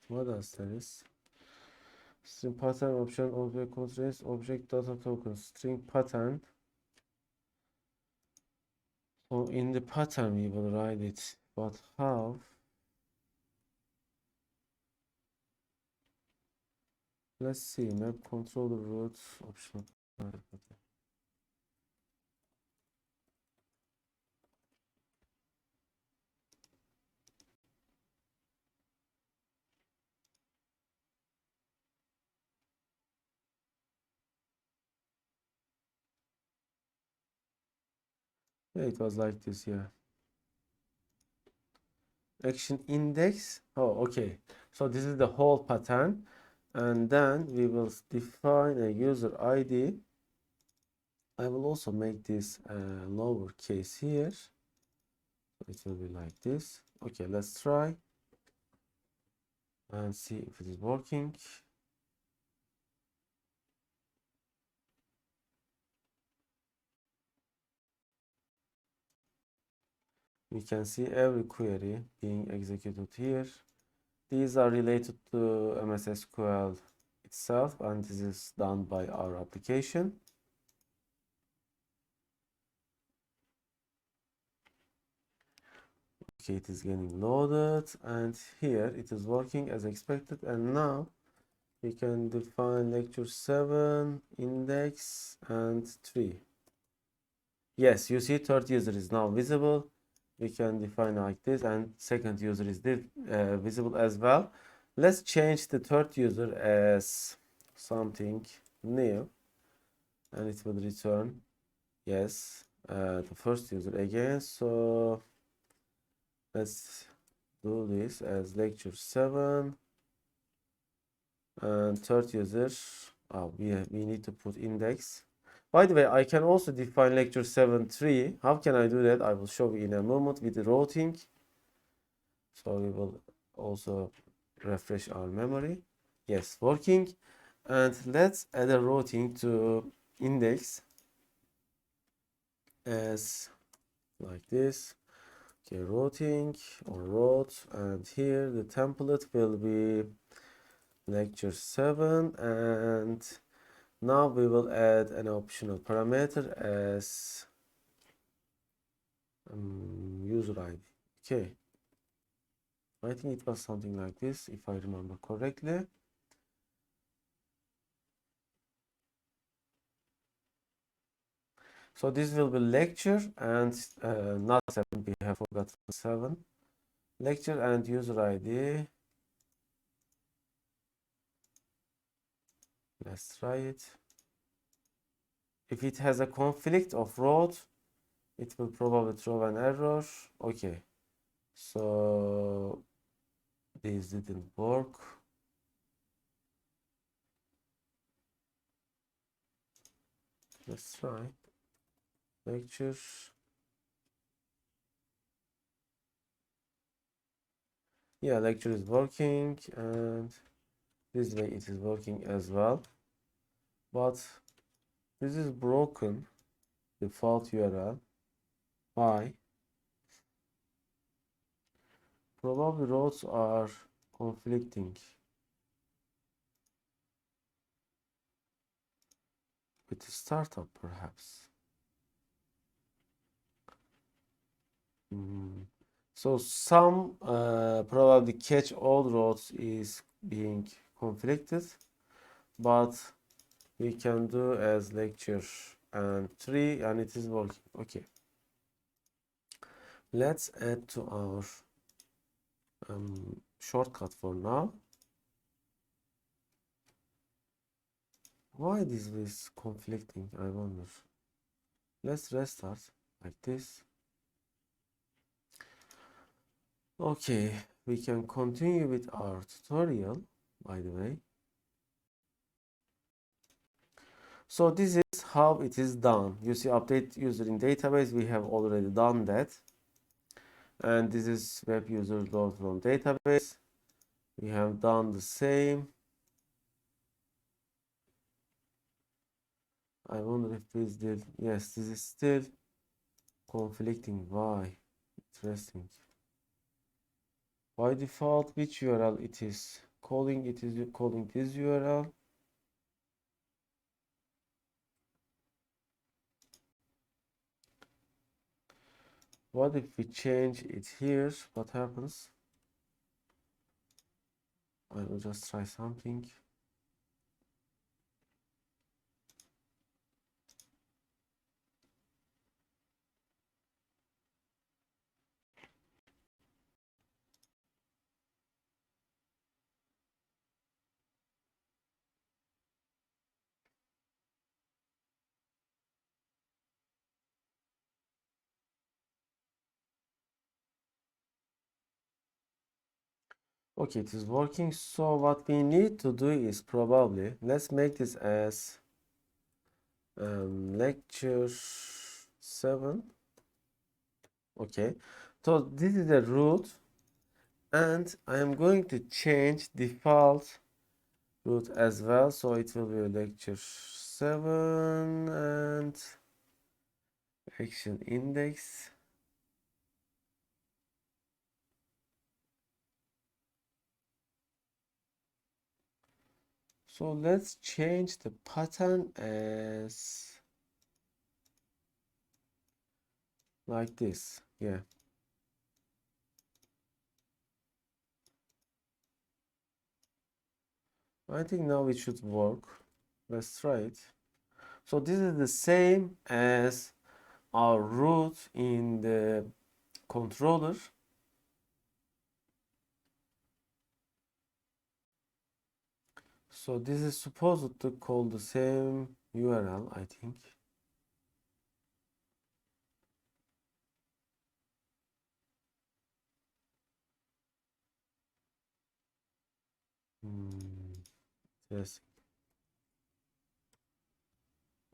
A: What else there is? String pattern option object constraints object data token string pattern. So in the pattern we will write it, but how? Let's see, map controller root optional. Yeah, it was like this, yeah. Action index. Oh, okay. So this is the whole pattern, and then we will define a user ID. I will also make this lowercase here. It will be like this. Okay, let's try and see if it is working. We can see every query being executed here. These are related to MS SQL itself, and this is done by our application. Okay, it is getting loaded, and here it is working as expected. And now we can define lecture 7, index, and 3. Yes, you see third user is now visible. We can define like this, and second user is visible as well. Let's change the third user as something new, and it will return yes, the first user again. So let's do this as lecture 7, and third user, we need to put index. By the way, I can also define lecture 7.3. How can I do that? I will show you in a moment with the routing. So we will also refresh our memory. Yes, working. And let's add a routing to index as like this. Okay, routing or route, and here the template will be lecture 7, and now we will add an optional parameter as user ID. Okay, I think it was something like this if I remember correctly. So this will be lecture and not 7, we have forgotten 7. Lecture and user ID. Let's try it. If it has a conflict of route, it will probably throw an error. Okay, so this didn't work. Let's try lecture. Yeah, lecture is working, and this way it is working as well, but this is broken default URL. Why? Probably routes are conflicting with the startup, perhaps. So some probably catch all routes is being conflicted, but we can do as lecture and 3, and it is working. Okay, let's add to our shortcut for now. Why this is conflicting, I wonder. Let's restart like this. Okay, we can continue with our tutorial, by the way. So this is how it is done. You see, update user in database, we have already done that. And this is web user load from database. We have done the same. I wonder if this did. Yes, this is still conflicting. Why? Interesting. By default, which URL it is calling? It is calling this URL. What if we change it here? What happens? I will just try something. Okay, it is working. So what we need to do is probably, let's make this as Lecture 7. Okay, so this is the root, and I am going to change default root as well, so it will be lecture 7 and action index. So let's change the pattern as like this. Yeah. I think now it should work. Let's try it. So this is the same as our root in the controller. So this is supposed to call the same URL, I think. Yes.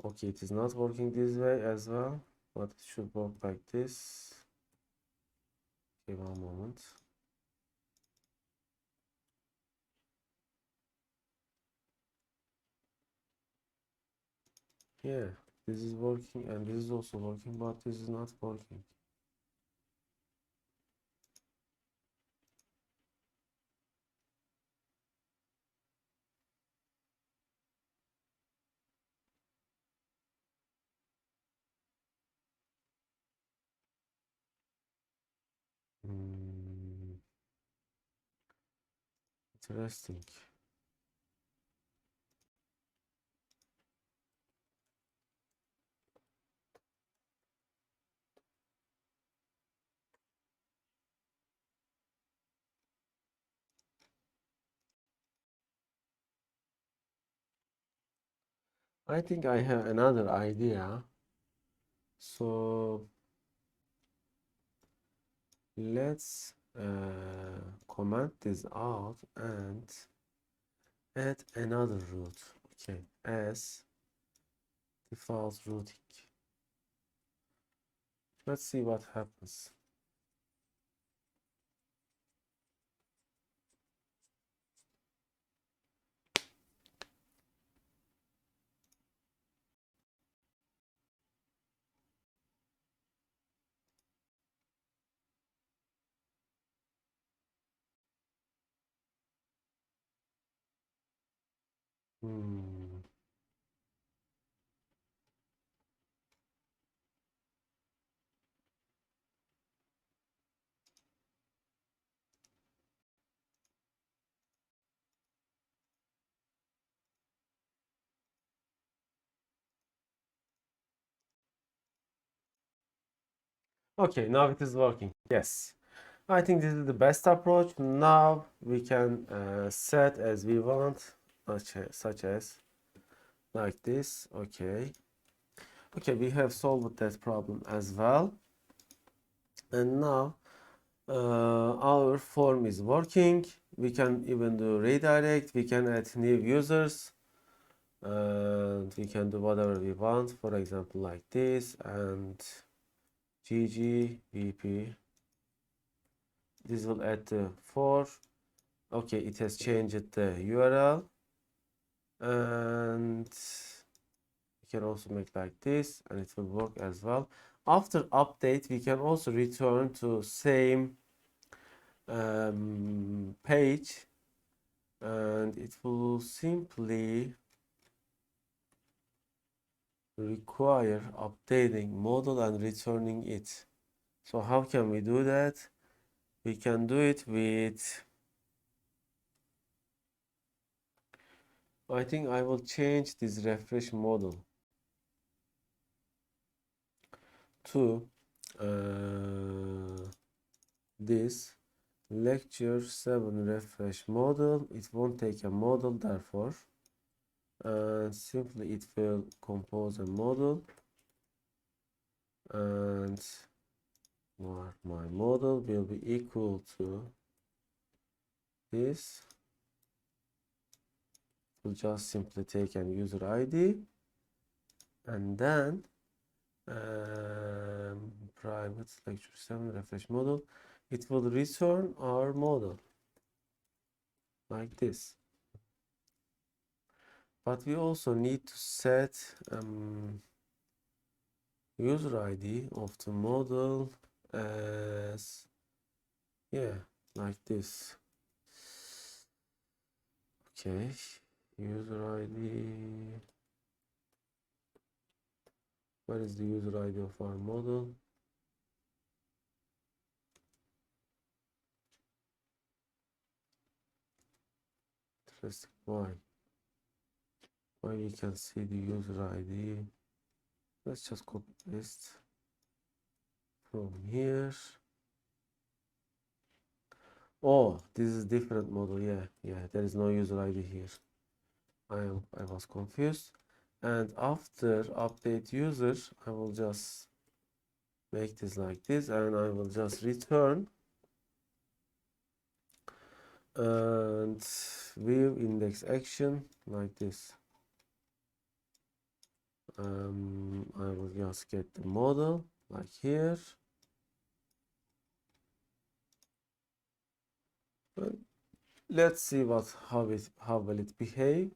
A: Okay, it is not working this way as well, but it should work like this. Okay, one moment. Yeah, this is working and this is also working, but this is not working. Interesting. I think I have another idea. So let's comment this out and add another root. Okay, as default routing. Let's see what happens. Hmm. Okay, now it is working. Yes. I think this is the best approach. Now we can set as we want, such as like this. Okay. Okay, we have solved that problem as well. And now our form is working. We can even do redirect. We can add new users. And we can do whatever we want. For example, like this and GG This will add the 4. Okay, it has changed the URL. And we can also make like this and it will work as well. After update, we can also return to same page, and it will simply require updating model and returning it. So how can we do that? We can do it with, I think I will change this refresh model to this lecture 7 refresh model. It won't take a model, therefore, and simply it will compose a model, and my model will be equal to this. We'll just simply take an user ID and then private lecture 7 refresh model, it will return our model like this. But we also need to set user ID of the model as, yeah, like this. Okay, user ID. Where is the user ID of our model? Interesting. Why we can see the user ID? Let's just copy paste from here. Oh, this is different model. Yeah, there is no user ID here. I was confused. And after update user, I will just make this like this, and I will just return and view index action like this. I will just get the model like here. And let's see how will it behave.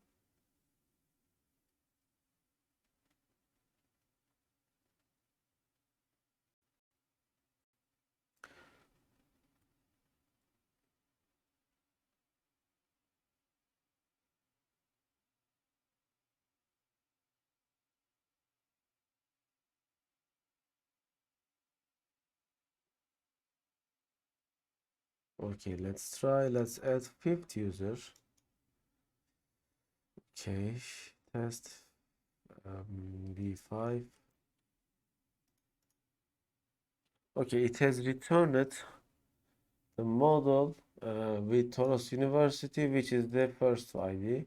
A: Okay, let's try. Let's add fifth user. Okay, test v5. Okay, it has returned the model with Toros University, which is the first ID,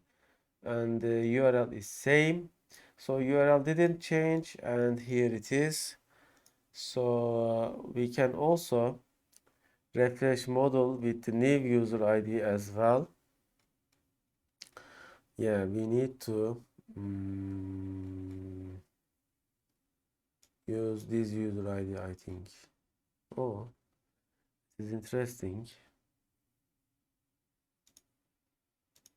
A: and the URL is same. So URL didn't change, and here it is. So we can also refresh model with the new user ID as well. Yeah, we need to use this user ID, I think. Oh, it is interesting.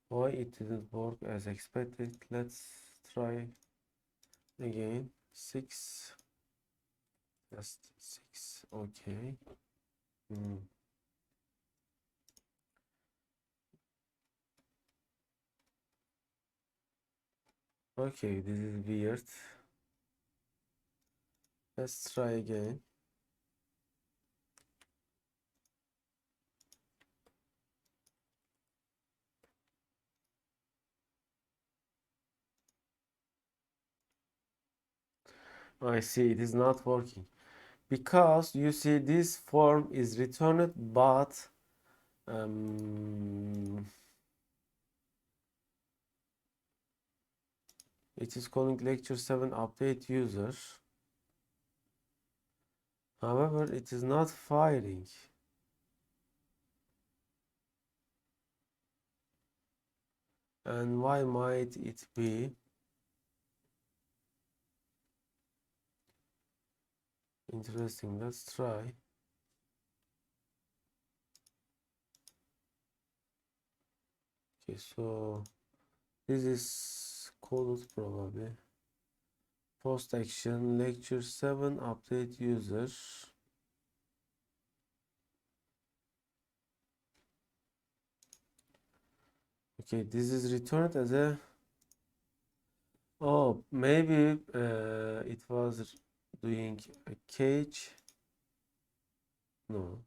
A: Why it didn't work as expected? Let's try again. 6, just 6. Okay. Okay, this is weird. Let's try again. I see it is not working because you see this form is returned, but it is calling lecture 7 update user. However, it is not firing. And why might it be? Interesting. Let's try. Okay, so this is called probably post action lecture 7 update user. Okay, this is returned as a, oh, maybe it was doing a cage. No.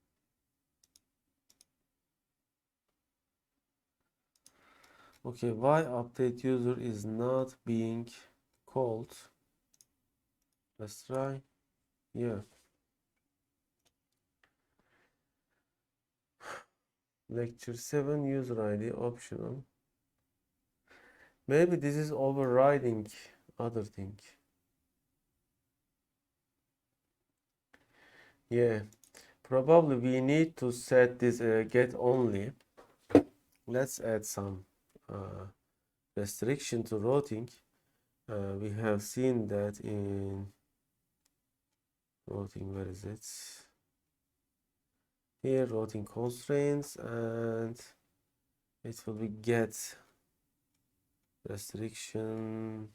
A: Okay, why update user is not being called? Let's try. Yeah. Lecture 7 user ID optional. Maybe this is overriding other thing. Yeah, probably we need to set this get only. Let's add some restriction to routing, We have seen that in routing. Where is it? Here, routing constraints, and it will be get restriction.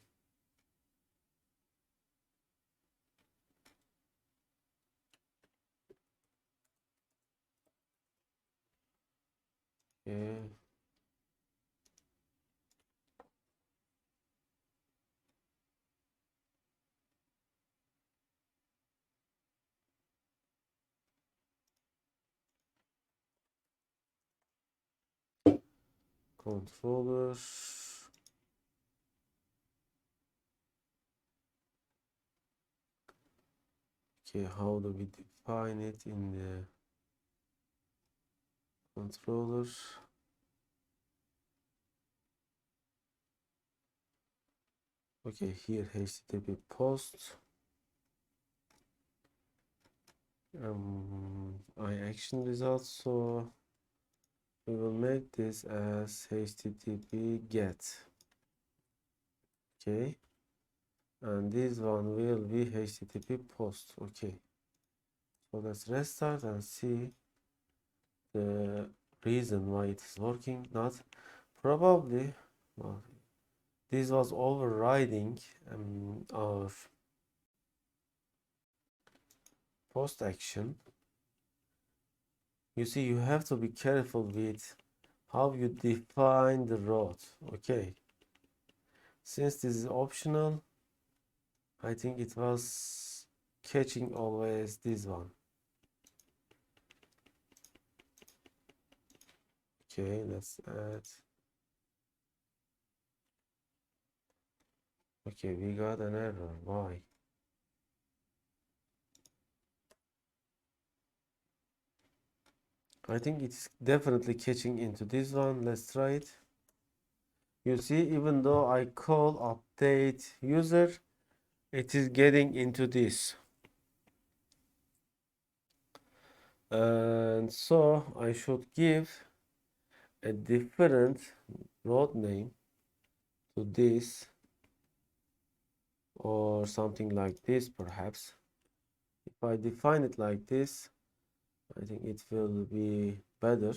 A: Okay. Controller. Okay, how do we define it in the controller? Okay, here HTTP post. I action results, so we will make this as HTTP get. Okay, and this one will be HTTP post. Okay, so let's restart and see the reason why it is working. Not probably, well, this was overriding our post action. You see, you have to be careful with how you define the route. Okay, since this is optional, I think it was catching always this one. Okay, let's add. Okay, we got an error. Why? I think it's definitely catching into this one. Let's try it. You see, even though I call update user, it is getting into this. And so I should give a different road name to this, or something like this perhaps. If I define it like this, I think it will be better.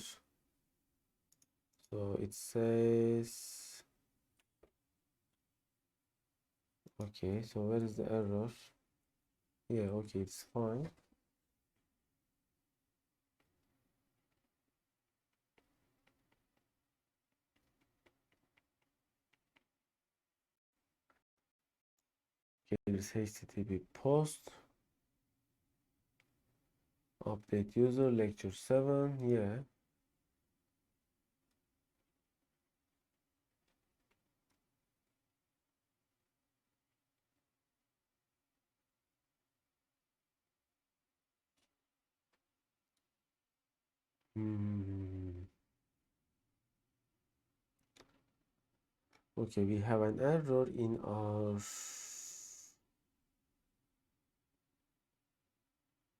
A: So it says, okay, so where is the error? Yeah, okay, it's fine. Okay, there's HTTP post, update user, lecture 7, yeah. Okay, we have an error in our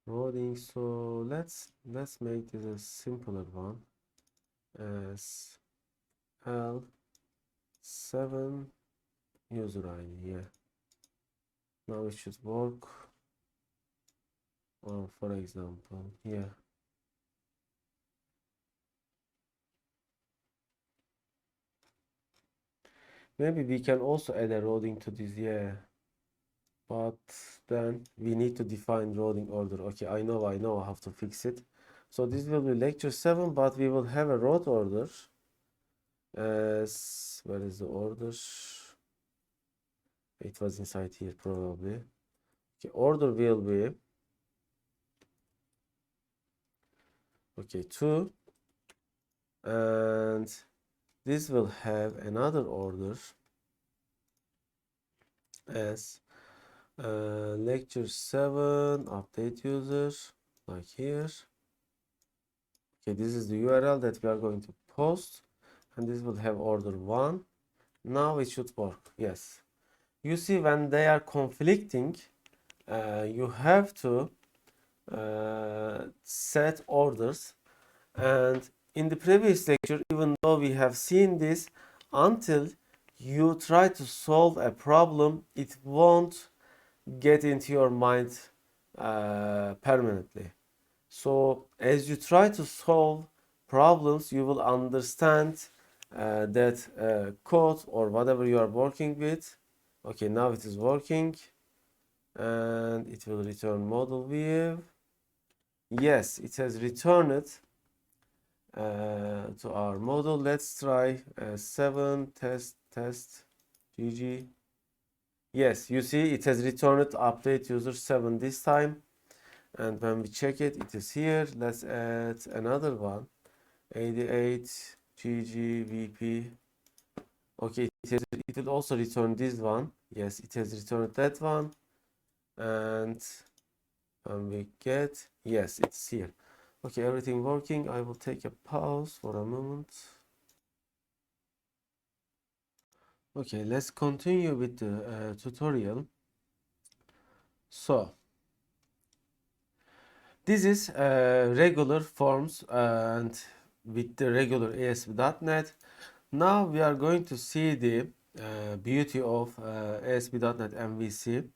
A: routing, so let's make this a simpler one as L7 user ID. Yeah, now it should work. Or for example, yeah. Maybe we can also add a routing to this, yeah. But then we need to define routing order. Okay, I know I have to fix it. So this will be lecture 7, but we will have a route order as, where is the order? It was inside here probably. Okay, order will be, okay, 2, and this will have another order as lecture 7 update user, like here. Okay, this is the URL that we are going to post, and this will have order 1. Now it should work. Yes, you see, when they are conflicting, you have to set orders. And in the previous lecture, even though we have seen this, until you try to solve a problem, it won't get into your mind permanently. So as you try to solve problems, you will understand that code or whatever you are working with. Okay, now it is working, and it will return model view. Yes, it has returned to our model. Let's try 7 test GG. Yes, you see it has returned update user 7 this time. And when we check it, it is here. Let's add another one. 88 GG VP. Okay, it will also return this one. Yes, it has returned that one. And when we get, yes, it's here. Okay, everything working. I will take a pause for a moment. Okay, let's continue with the tutorial. So this is regular forms and with the regular ASP.NET. Now we are going to see the beauty of ASP.NET MVC.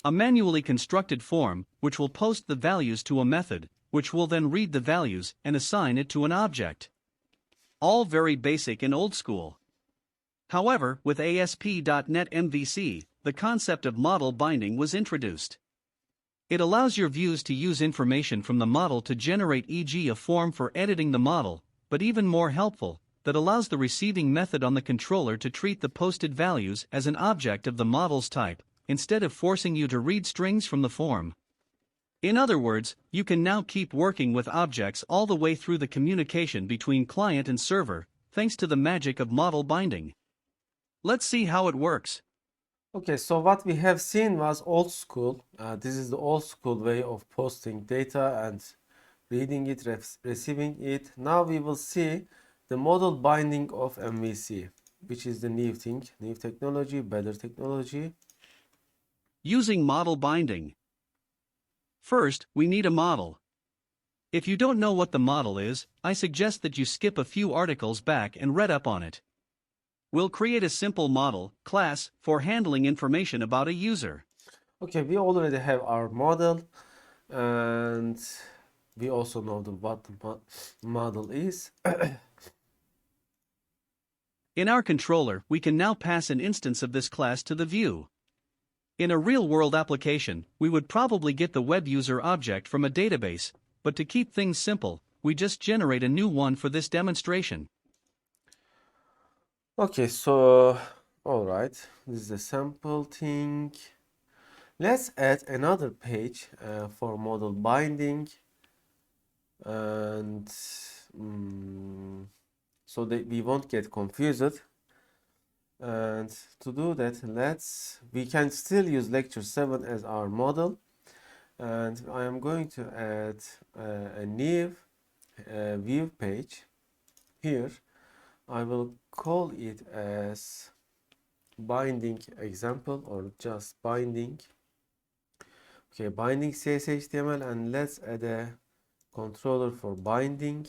B: A manually constructed form, which will post the values to a method, which will then read the values and assign it to an object. All very basic and old school. However, with ASP.NET MVC, the concept of model binding was introduced. It allows your views to use information from the model to generate, e.g., a form for editing the model, but even more helpful, that allows the receiving method on the controller to treat the posted values as an object of the model's type, instead of forcing you to read strings from the form. In other words, you can now keep working with objects all the way through the communication between client and server, thanks to the magic of model binding. Let's see how it works.
A: Okay, so what we have seen was old school. This is the old school way of posting data and reading it, receiving it. Now we will see the model binding of MVC, which is the new thing, new technology, better technology.
B: Using model binding. First, we need a model. If you don't know what the model is, I suggest that you skip a few articles back and read up on it. We'll create a simple model class for handling information about a user.
A: Okay, we already have our model, and we also know what the model is.
B: In our controller, we can now pass an instance of this class to the view. In a real-world application, we would probably get the web user object from a database, but to keep things simple, we just generate a new one for this demonstration.
A: Okay, so all right, this is a sample thing. Let's add another page for model binding, and so that we won't get confused. And to do that, we can still use lecture 7 as our model, and I am going to add a new view page here. I will call it as binding example or just binding. Okay, binding CSHTML, and let's add a controller for binding.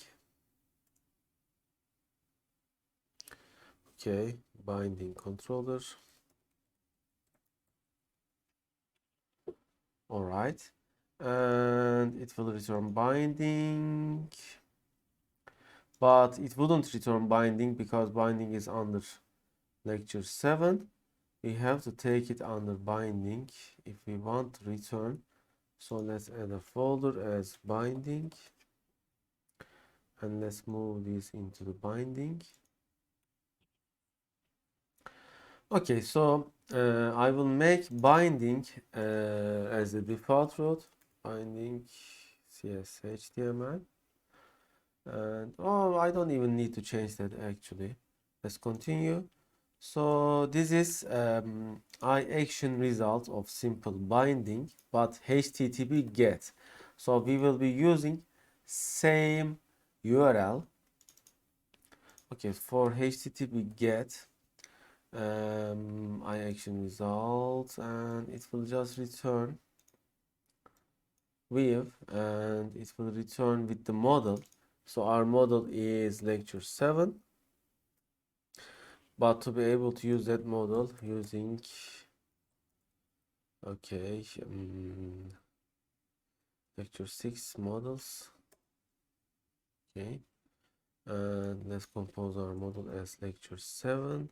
A: Okay, binding controller. All right, and it will return binding, but it wouldn't return binding because binding is under lecture 7. We have to take it under binding if we want to return. So let's add a folder as binding, and let's move this into the binding. Okay, so I will make binding as the default route, binding CSHTML. And oh, I don't even need to change that actually. Let's continue. So this is iAction result of simple binding, but HTTP GET. So we will be using same URL. Okay, for HTTP GET, iAction result, and it will just return with, and it will return with the model. So our model is lecture 7. But to be able to use that model using, okay, lecture 6 models. Okay. And let's compose our model as lecture 7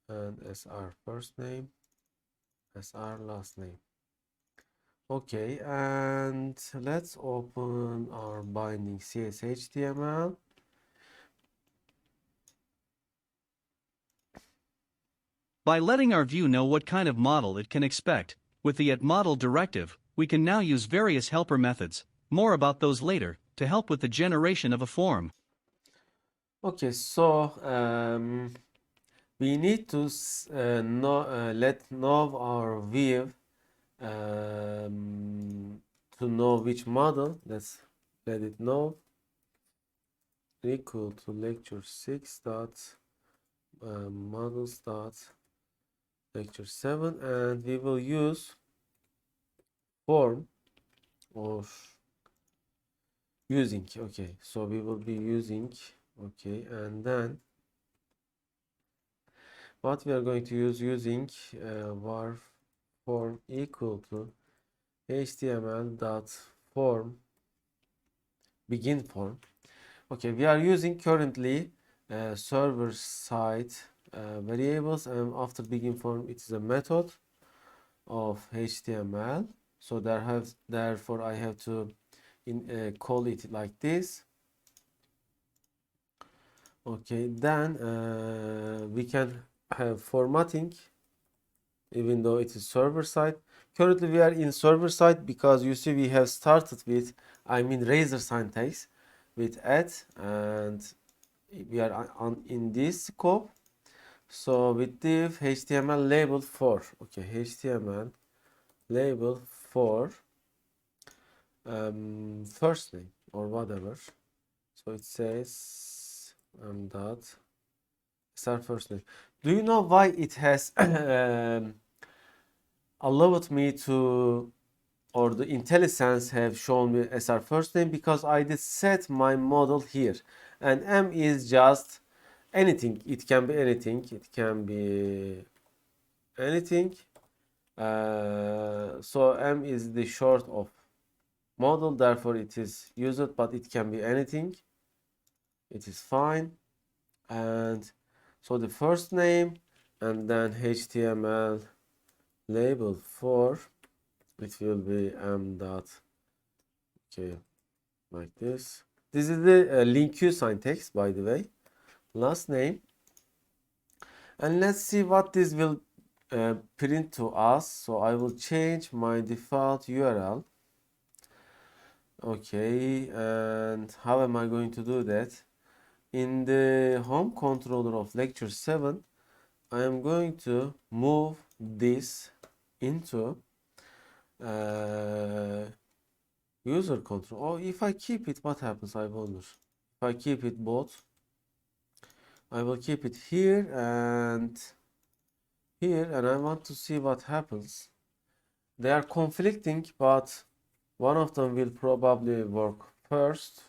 A: and as our first name, as our last name. Okay, and let's open our binding CSHTML.
B: By letting our view know what kind of model it can expect, with the @model directive, we can now use various helper methods, more about those later, to help with the generation of a form.
A: Okay, so we need to let know our view to know which model. Let's let it know equal to lecture 6 dot models dot lecture 7, and we will use form of using. Okay, so we will be using, okay, and then what we are going to use using var form equal to html dot form begin form. Okay, we are using currently server side variables, and after begin form it is a method of HTML. So therefore I have to call it like this. Okay, then we can have formatting even though it is server side. Currently we are in server side because you see we have started with, I mean, Razor syntax with add, and we are in this scope. So with div HTML label for, okay, HTML label for first name or whatever. So it says dot start first name. Do you know why it has allowed me to, or the IntelliSense have shown me as our first name? Because I did set my model here, and M is just anything. It can be anything. It can be anything. So M is the short of model, therefore it is used, but it can be anything. It is fine. And so the first name and then HTML label for it will be m dot, okay, like this. This is the LINQ syntax, by the way. Last name, and let's see what this will print to us. So I will change my default URL. Okay, and how am I going to do that? In the home controller of lecture 7, I am going to move this into user control. Oh, if I keep it, what happens? I wonder. If I keep it both, I will keep it here and here, and I want to see what happens. They are conflicting, but one of them will probably work first.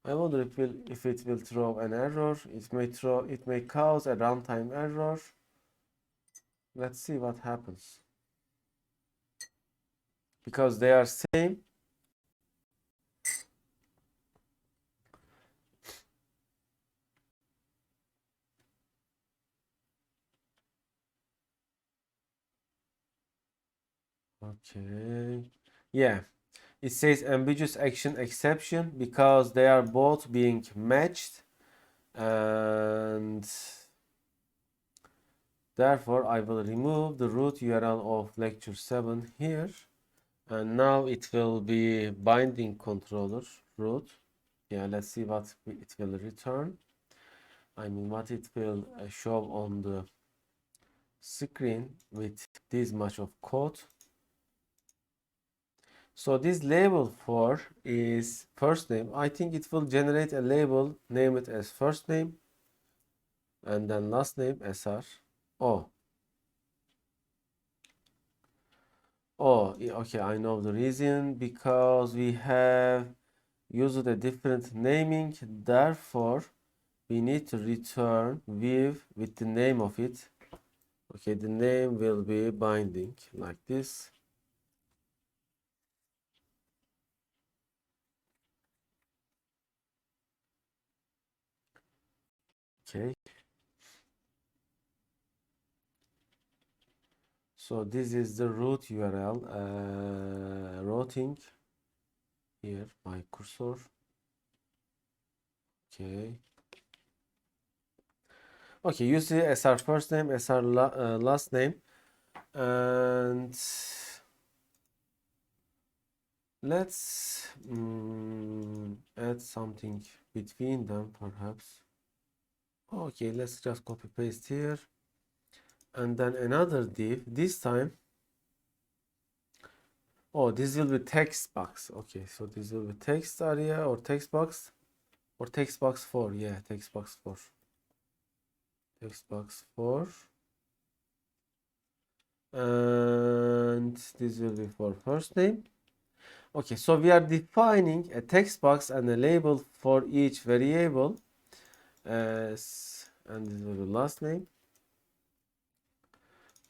A: I wonder if it will throw an error. It may cause a runtime error. Let's see what happens. Because they are same. Okay. Yeah. It says ambiguous action exception because they are both being matched, and therefore I will remove the root URL of lecture 7 here, and now it will be binding controller root. Yeah, let's see what it will return. I mean, what it will show on the screen with this much of code. So this label for is first name. I think it will generate a label, name it as first name, and then last name SR. Oh, okay, I know the reason, because we have used a different naming. Therefore, we need to return with the name of it. Okay, the name will be binding like this. Okay. So this is the root URL routing here my cursor. Okay. Okay, you see SR first name, SR last name, and let's add something between them perhaps. Okay, let's just copy paste here, and then another div. This time, oh, this will be text box. Okay, so this will be text area or text box or text box 4. Yeah, text box 4. Text box 4. And this will be for first name. Okay, so we are defining a text box and a label for each variable, and this will be last name.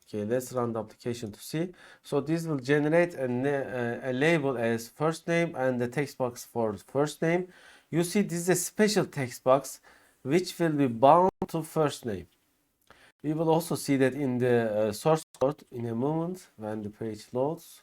A: Okay, let's run the application to see. So this will generate a label as first name and the text box for first name. You see, this is a special text box which will be bound to first name. We will also see that in the source code in a moment when the page loads.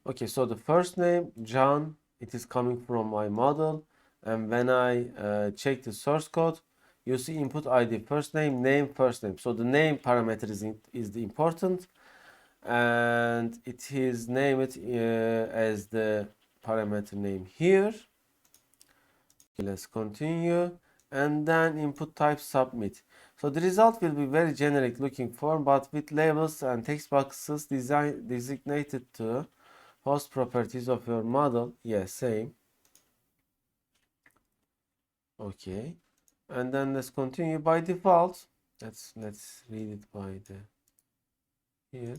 A: Okay, so the first name, John, it is coming from my model. And when I check the source code, you see input ID, first name, name, first name. So the name parameter is the important. And it is named as the parameter name here. Okay, let's continue. And then input type submit. So the result will be very generic looking form, but with labels and text boxes designated to host properties of your model. Yes, same. Okay. And then let's continue by default. Let's read it by the here.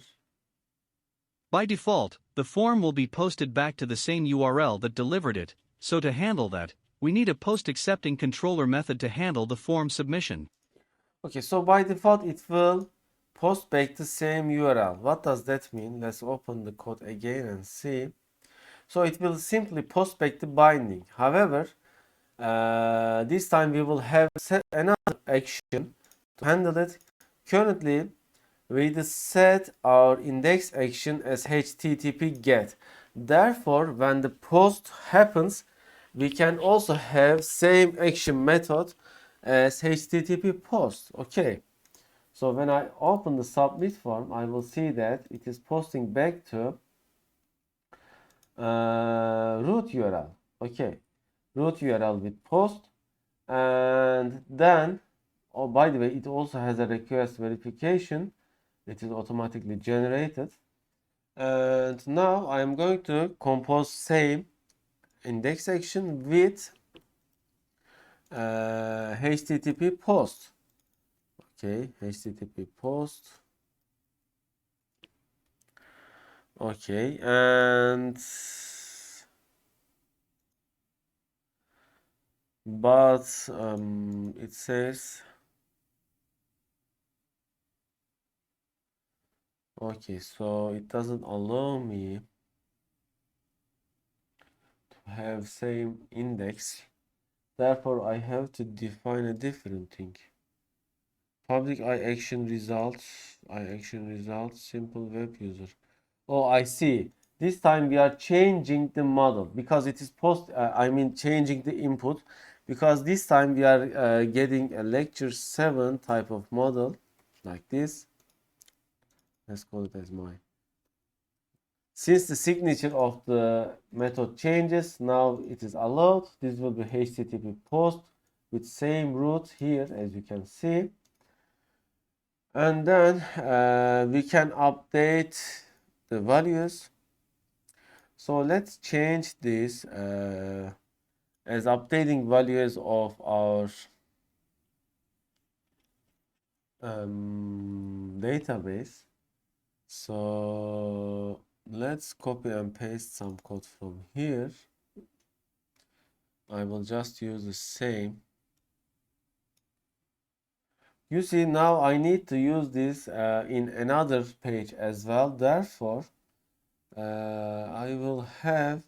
B: By default, the form will be posted back to the same URL that delivered it, so to handle that, we need a post accepting controller method to handle the form submission.
A: Okay, so by default it will post back the same URL. What does that mean? Let's open the code again and see. So it will simply post back the binding. However, this time we will have another action to handle it. Currently, we set our index action as HTTP GET. Therefore, when the post happens, we can also have same action method as HTTP post. Okay. So when I open the submit form, I will see that it is posting back to root URL. Okay. Root URL with post. And then, oh, by the way, it also has a request verification. It is automatically generated. And now I am going to compose same index action with HTTP post. Okay, HTTP post. Okay, and but it says okay, so it doesn't allow me to have same index. Therefore, I have to define a different thing. Public action results, simple web user. Oh, I see. This time we are changing the model because it is changing the input because this time we are getting a lecture 7 type of model like this. Let's call it as my. Since the signature of the method changes, now it is allowed. This will be HTTP post with same root here, as you can see. And then we can update the values. So let's change this as updating values of our database. So let's copy and paste some code from here. I will just use the same. You see, now I need to use this in another page as well. Therefore, I will have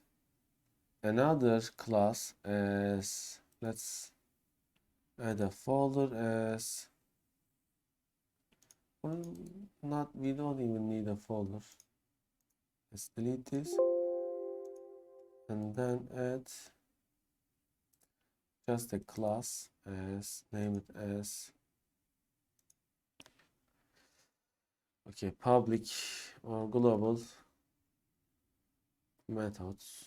A: another class as, let's add a folder as, not, we don't even need a folder. Let's delete this and then add just a class as, name it as, okay, public or global methods.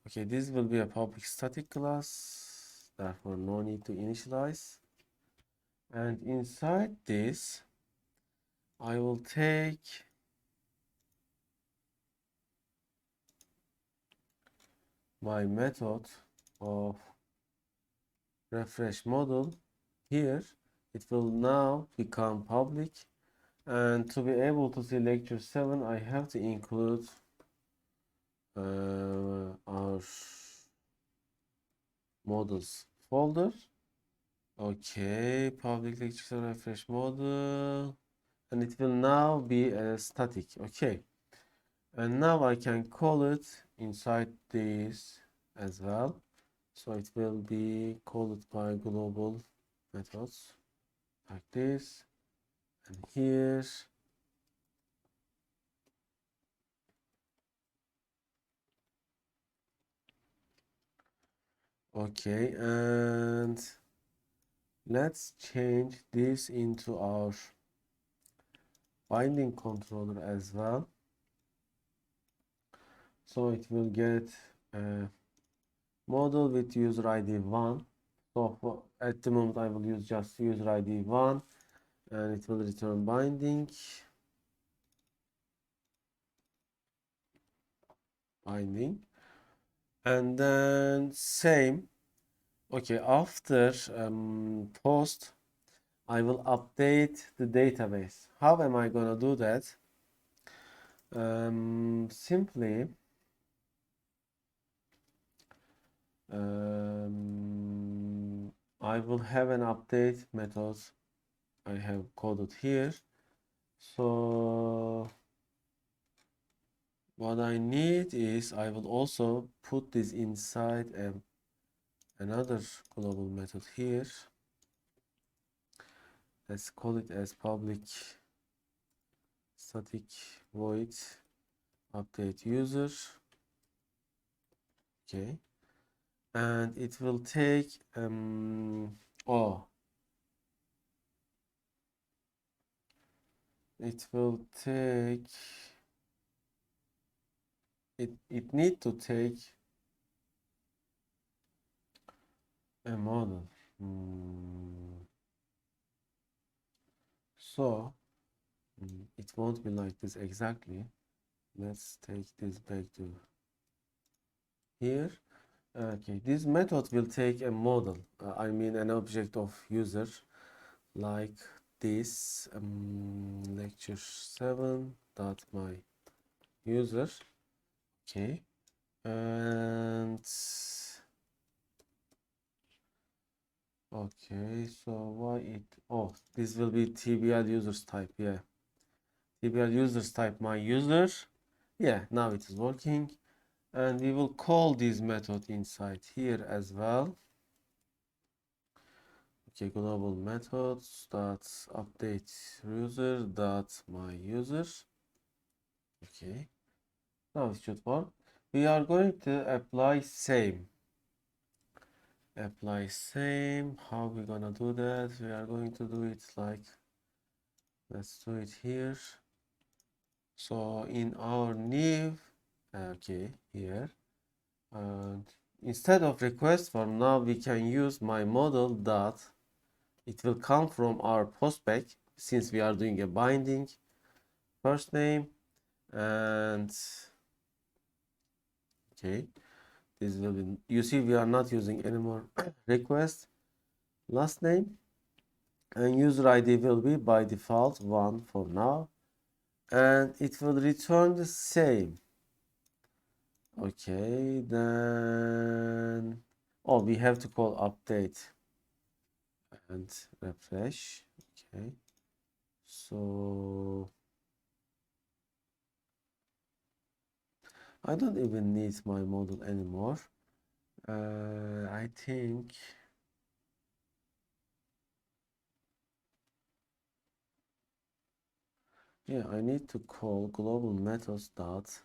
A: Okay, this will be a public static class, therefore no need to initialize. And inside this, I will take my method of refresh model. Here, it will now become public. And to be able to see lecture 7, I have to include our models folder. Okay, public lecture refresh model, and it will now be a static. Okay, and now I can call it inside this as well. So it will be called by global methods like this, and here. Okay, and let's change this into our binding controller as well. So it will get a model with user ID 1. So at the moment I will use just user ID 1 and it will return binding. And then same. Okay, after post, I will update the database. How am I gonna do that? Simply I will have an update method I have coded here. So what I need is I will also put this inside another global method here. Let's call it as public static void update user. Okay, and it will take it will take it need to take a model. So it won't be like this exactly. Let's take this back to here. Okay, this method will take a model, I mean an object of user, like this lecture 7 dot my user. Okay, and okay, so why it, oh, this will be TBL users type, yeah, TBL users type my user. Yeah, now it is working. And we will call this method inside here as well. Okay, global methods dot update user dot my user. Okay, now it should work. We are going to apply same. Apply same. How we gonna do that? We are going to do it like, let's do it here. So in our new, okay, here, and instead of request form, now we can use my model dot. It will come from our postback since we are doing a binding. First name and okay, this will be, you see we are not using any more request. Last name and user ID will be by default 1 for now, and it will return the same. Okay, then we have to call update and refresh. Okay, so I don't even need my model anymore. I think I need to call global methods dot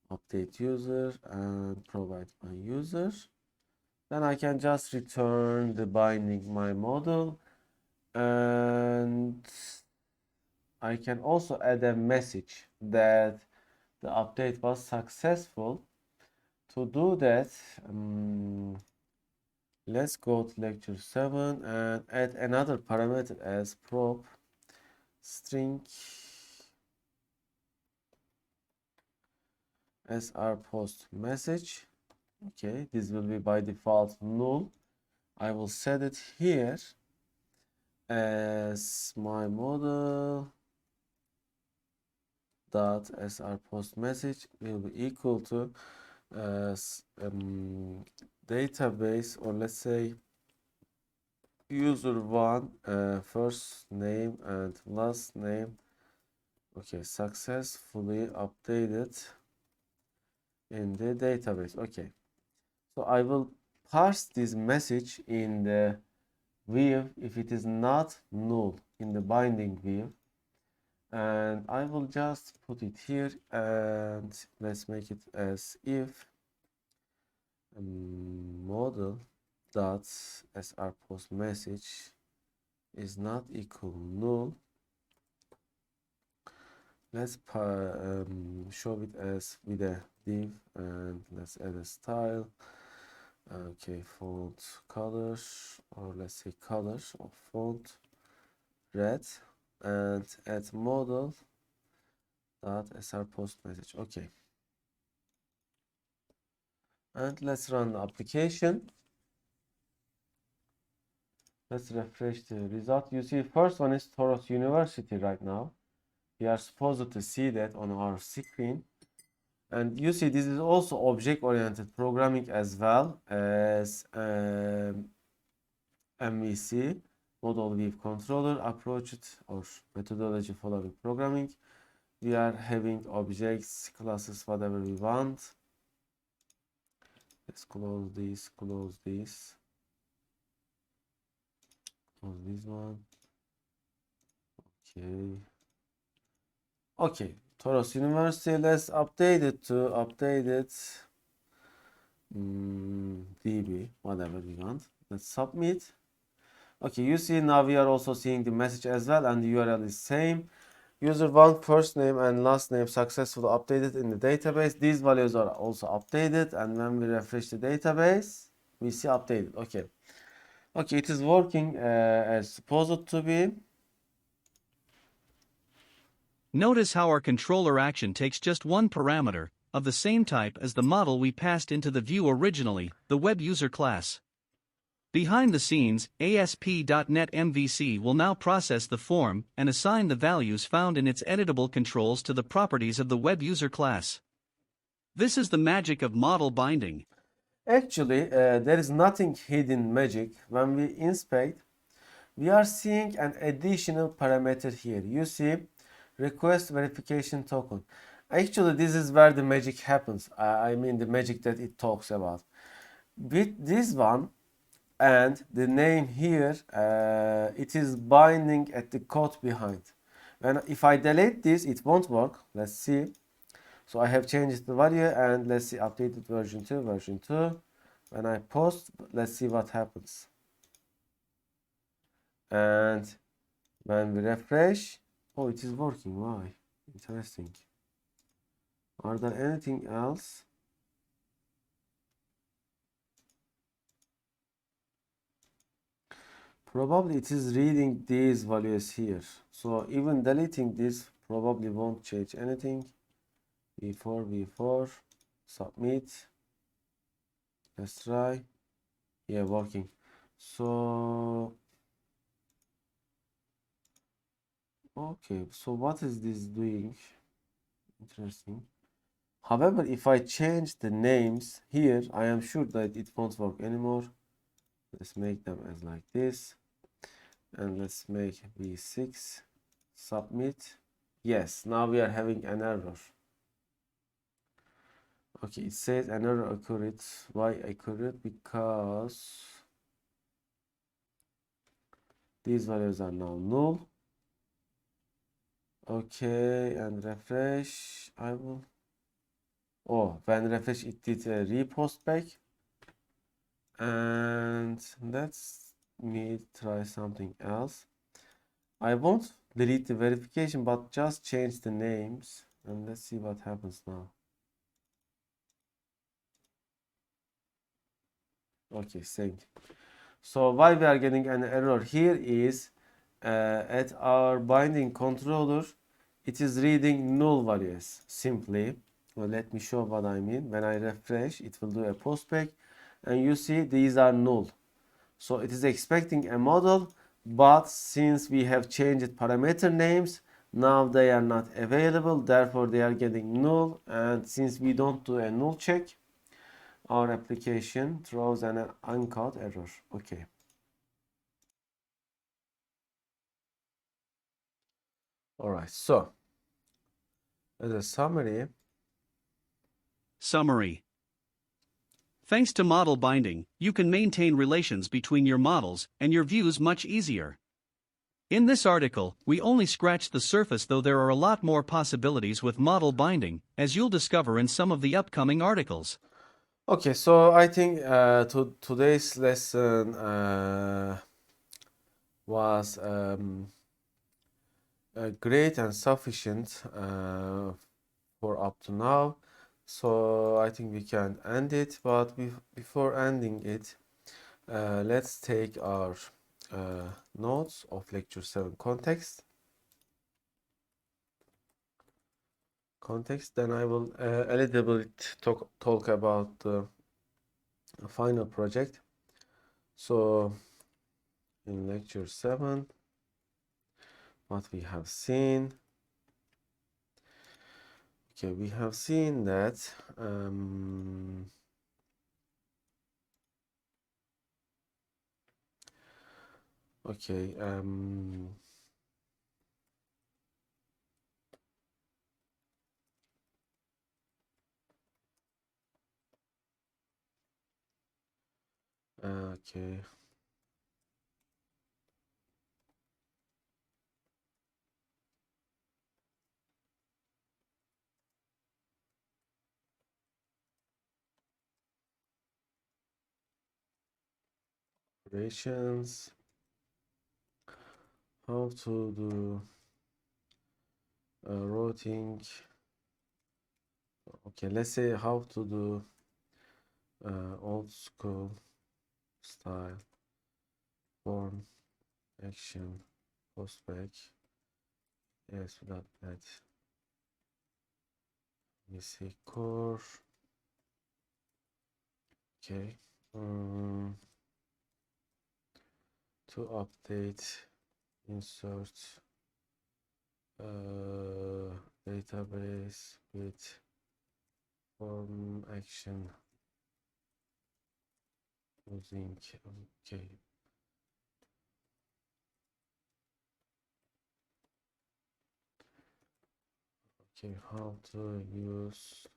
A: update user and provide my user. Then I can just return the binding my model, and I can also add a message that the update was successful. To do that, let's go to lecture 7 and add another parameter as prop string sr post message. Okay, this will be by default null. I will set it here as my model dot sr post message will be equal to database, or let's say user1 first name and last name. Okay, successfully updated in the database. Okay, so I will parse this message in the view if it is not null in the binding view, and I will just put it here, and let's make it as if model dot sr post message is not equal null. Let's show it as with a div, and let's add a style. Okay, font color, or let's say color of font red, and add model dot sr post message. Okay, and let's run the application. Let's refresh the result. You see, first one is Toros University right now. We are supposed to see that on our screen. And you see, this is also object-oriented programming as well as MVC, Model View Controller approach or methodology following programming. We are having objects, classes, whatever we want. Let's close this, close this, close this one. Okay, Toros University, let's update it to updated DB, whatever we want. Let's submit. Okay, you see now we are also seeing the message as well, and the URL is same. User1 first name and last name successfully updated in the database. These values are also updated, and when we refresh the database, we see updated. Okay, it is working as supposed to be.
B: Notice how our controller action takes just one parameter, of the same type as the model we passed into the view originally, the web user class. Behind the scenes, ASP.NET MVC will now process the form and assign the values found in its editable controls to the properties of the web user class. This is the magic of model binding.
A: Actually, there is nothing hidden magic. When we inspect, we are seeing an additional parameter here. You see, request verification token. Actually, this is where the magic happens. I mean the magic that it talks about. With this one and the name here, it is binding at the code behind. If I delete this, it won't work. Let's see. So I have changed the value, and let's see, updated version 2. When I post, let's see what happens. And when we refresh, oh, it is working. Why? Interesting. Are there anything else? Probably it is reading these values here. So even deleting this probably won't change anything. v4, submit. Let's try. Yeah, working. So Okay, so what is this doing? Interesting. However, if I change the names here, I am sure that it won't work anymore. Let's make them as like this. And let's make V6. Submit. Yes, now we are having an error. Okay, it says an error occurred. Why occurred? Because these values are now null. Okay, and refresh. I will. Oh, when refresh, it did a repost back. And let's me try something else. I won't delete the verification, but just change the names. And let's see what happens now. Okay, same. So why we are getting an error here is at our binding controller, it is reading null values simply. Well, let me show what I mean. When I refresh, it will do a postback, and you see these are null. So it is expecting a model, but since we have changed parameter names, now they are not available. Therefore, they are getting null. And since we don't do a null check, our application throws an uncaught error. Okay. All right. So as a summary,
B: Summary. Thanks to model binding, you can maintain relations between your models and your views much easier. In this article, we only scratched the surface, though there are a lot more possibilities with model binding, as you'll discover in some of the upcoming articles.
A: okay. So I think today's lesson was great and sufficient for up to now. So I think we can end it. But before ending it, let's take our notes of lecture 7 context. Then I will a little bit talk about the final project. So in lecture 7, what we have seen, okay, we have seen that okay, okay, operations, how to do routing. Okay, let's say how to do old school style form action postback ASP.NET VC core. Okay, to update insert database with form action using okay. Okay, how to use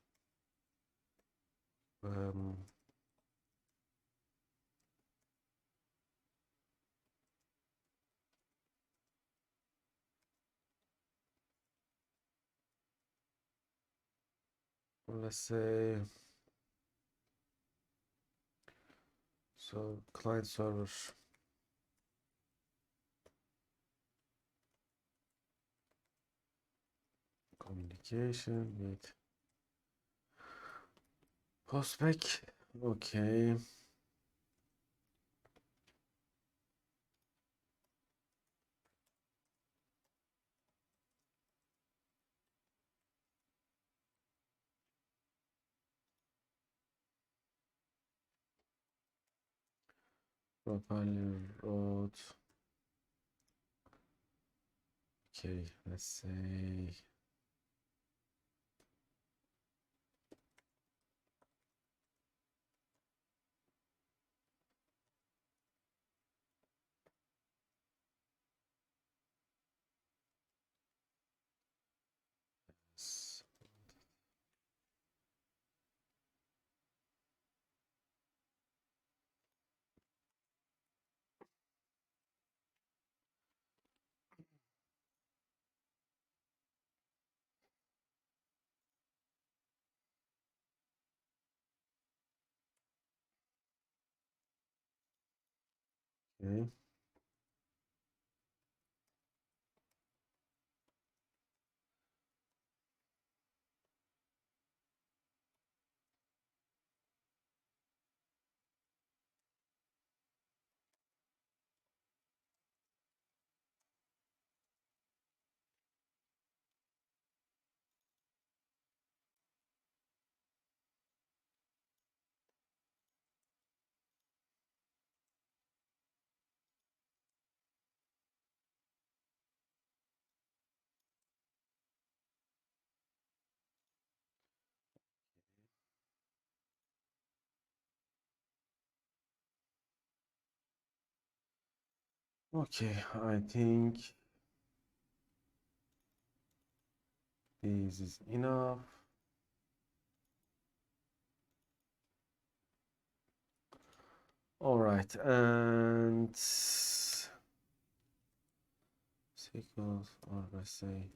A: let's say so client server communication with postback. Okay. Properly wrote. Okay, let's say s- okay. Okay, I think this is enough. All right, and sequels, or let's say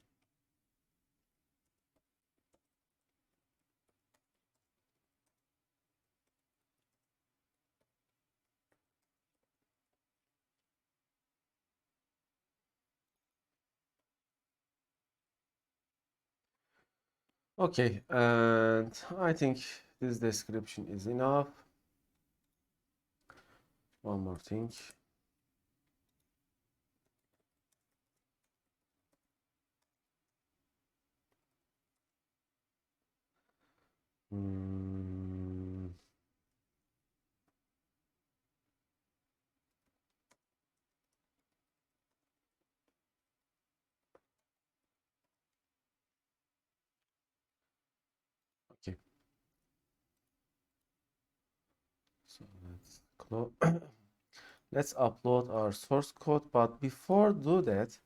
A: okay, and I think this description is enough. One more thing. Hmm, okay, so let's close. Let's upload our source code, but before do that,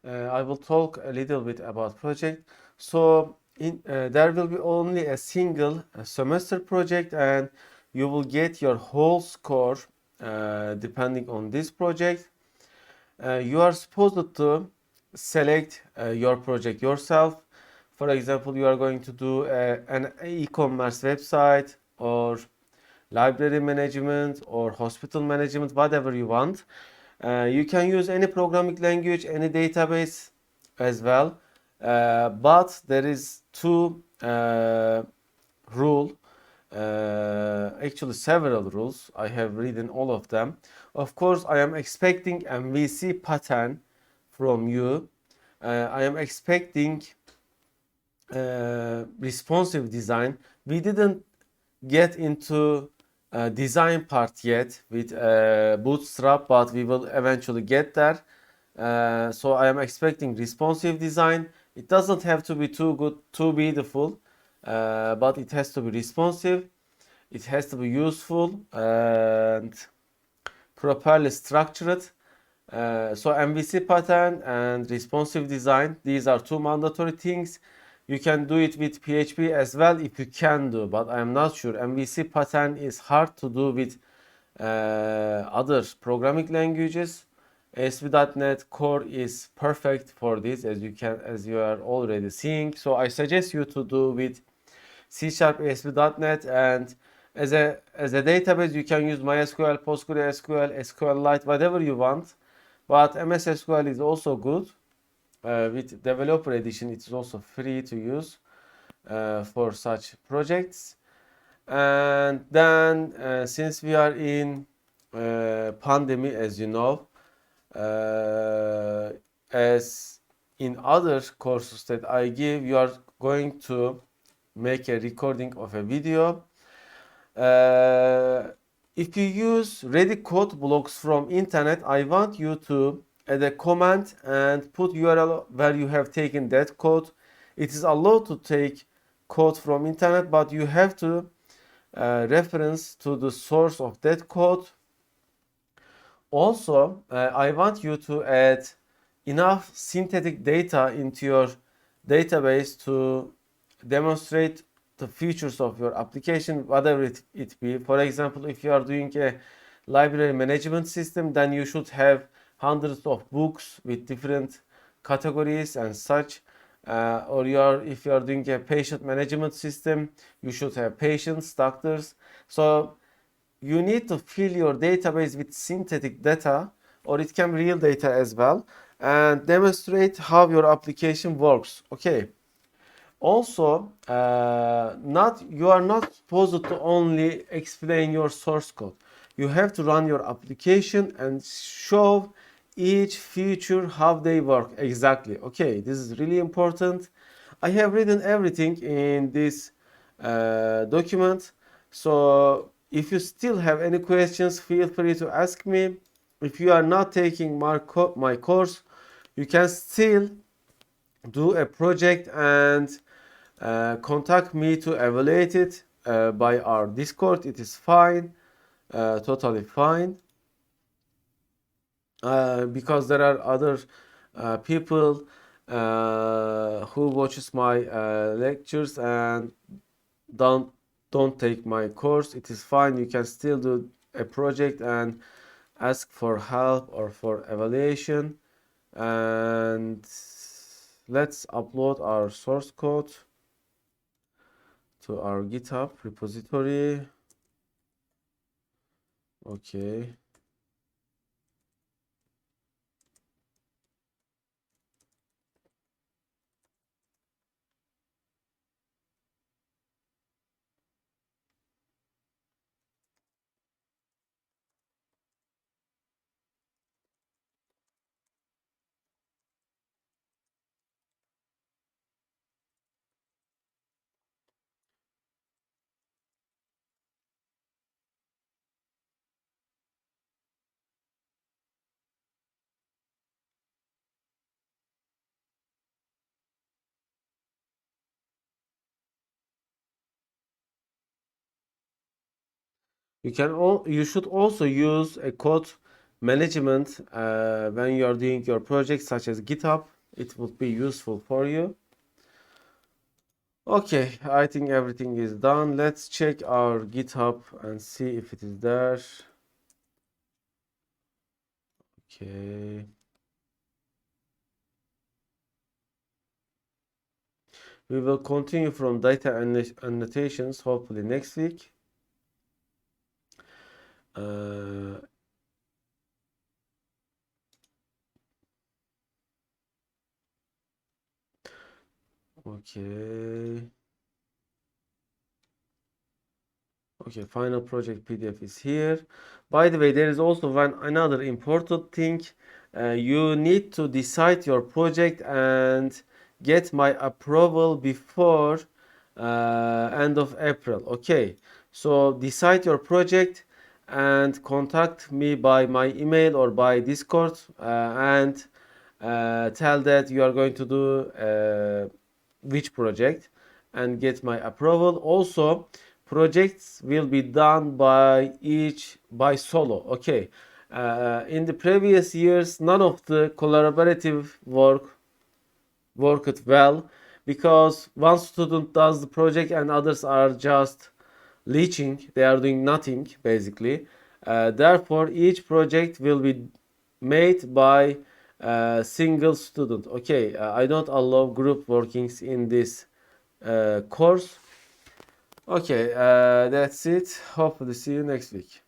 A: I will talk a little bit about project. So there will be only a single semester project, and you will get your whole score depending on this project. You are supposed to select your project yourself. For example, you are going to do an e-commerce website or library management or hospital management, whatever you want. You can use any programming language, any database as well. But there is two rule, actually several rules. I have written all of them. Of course, I am expecting MVC pattern from you. I am expecting responsive design. We didn't get into design part yet with Bootstrap, but we will eventually get there. So I am expecting responsive design. It doesn't have to be too good, too beautiful, but it has to be responsive. It has to be useful and properly structured. So MVC pattern and responsive design, these are two mandatory things. You can do it with PHP as well if you can do, but I am not sure. MVC pattern is hard to do with other programming languages. ASP.NET Core is perfect for this, as you are already seeing. So I suggest you to do with C# ASP.NET, and as a database you can use MySQL, PostgreSQL, SQLite, whatever you want. But MS SQL is also good. With Developer Edition, it is also free to use for such projects. And then, since we are in pandemic, as you know, as in other courses that I give, you are going to make a recording of a video. If you use ready code blocks from internet, I want you to add a comment and put URL where you have taken that code. It is allowed to take code from internet, but you have to reference to the source of that code. Also, I want you to add enough synthetic data into your database to demonstrate the features of your application, whatever it be. For example, if you are doing a library management system, then you should have hundreds of books with different categories and such. Or if you are doing a patient management system, you should have patients, doctors. So you need to fill your database with synthetic data, or it can be real data as well, and demonstrate how your application works. Okay. Also, you are not supposed to only explain your source code. You have to run your application and show each feature how they work exactly. Okay, this is really important. I have written everything in this document. So if you still have any questions, feel free to ask me. If you are not taking my course, you can still do a project and contact me to evaluate it by our Discord. It is fine, totally fine. Because there are other people who watches my lectures and don't take my course. It is fine. You can still do a project and ask for help or for evaluation. And let's upload our source code to our GitHub repository. Okay. You should also use a code management when you are doing your project, such as GitHub. It would be useful for you. Okay, I think everything is done. Let's check our GitHub and see if it is there. Okay. We will continue from data annotations hopefully next week. Okay. Okay, final project PDF is here. By the way, there is also another important thing. You need to decide your project and get my approval before end of April. Okay, so decide your project and contact me by my email or by Discord and tell that you are going to do which project and get my approval. Also, projects will be done by solo. Okay. In the previous years, none of the collaborative worked well because one student does the project and others are just leeching. They are doing nothing basically. Therefore, each project will be made by a single student. Okay, I don't allow group workings in this course. Okay, that's it. Hopefully see you next week.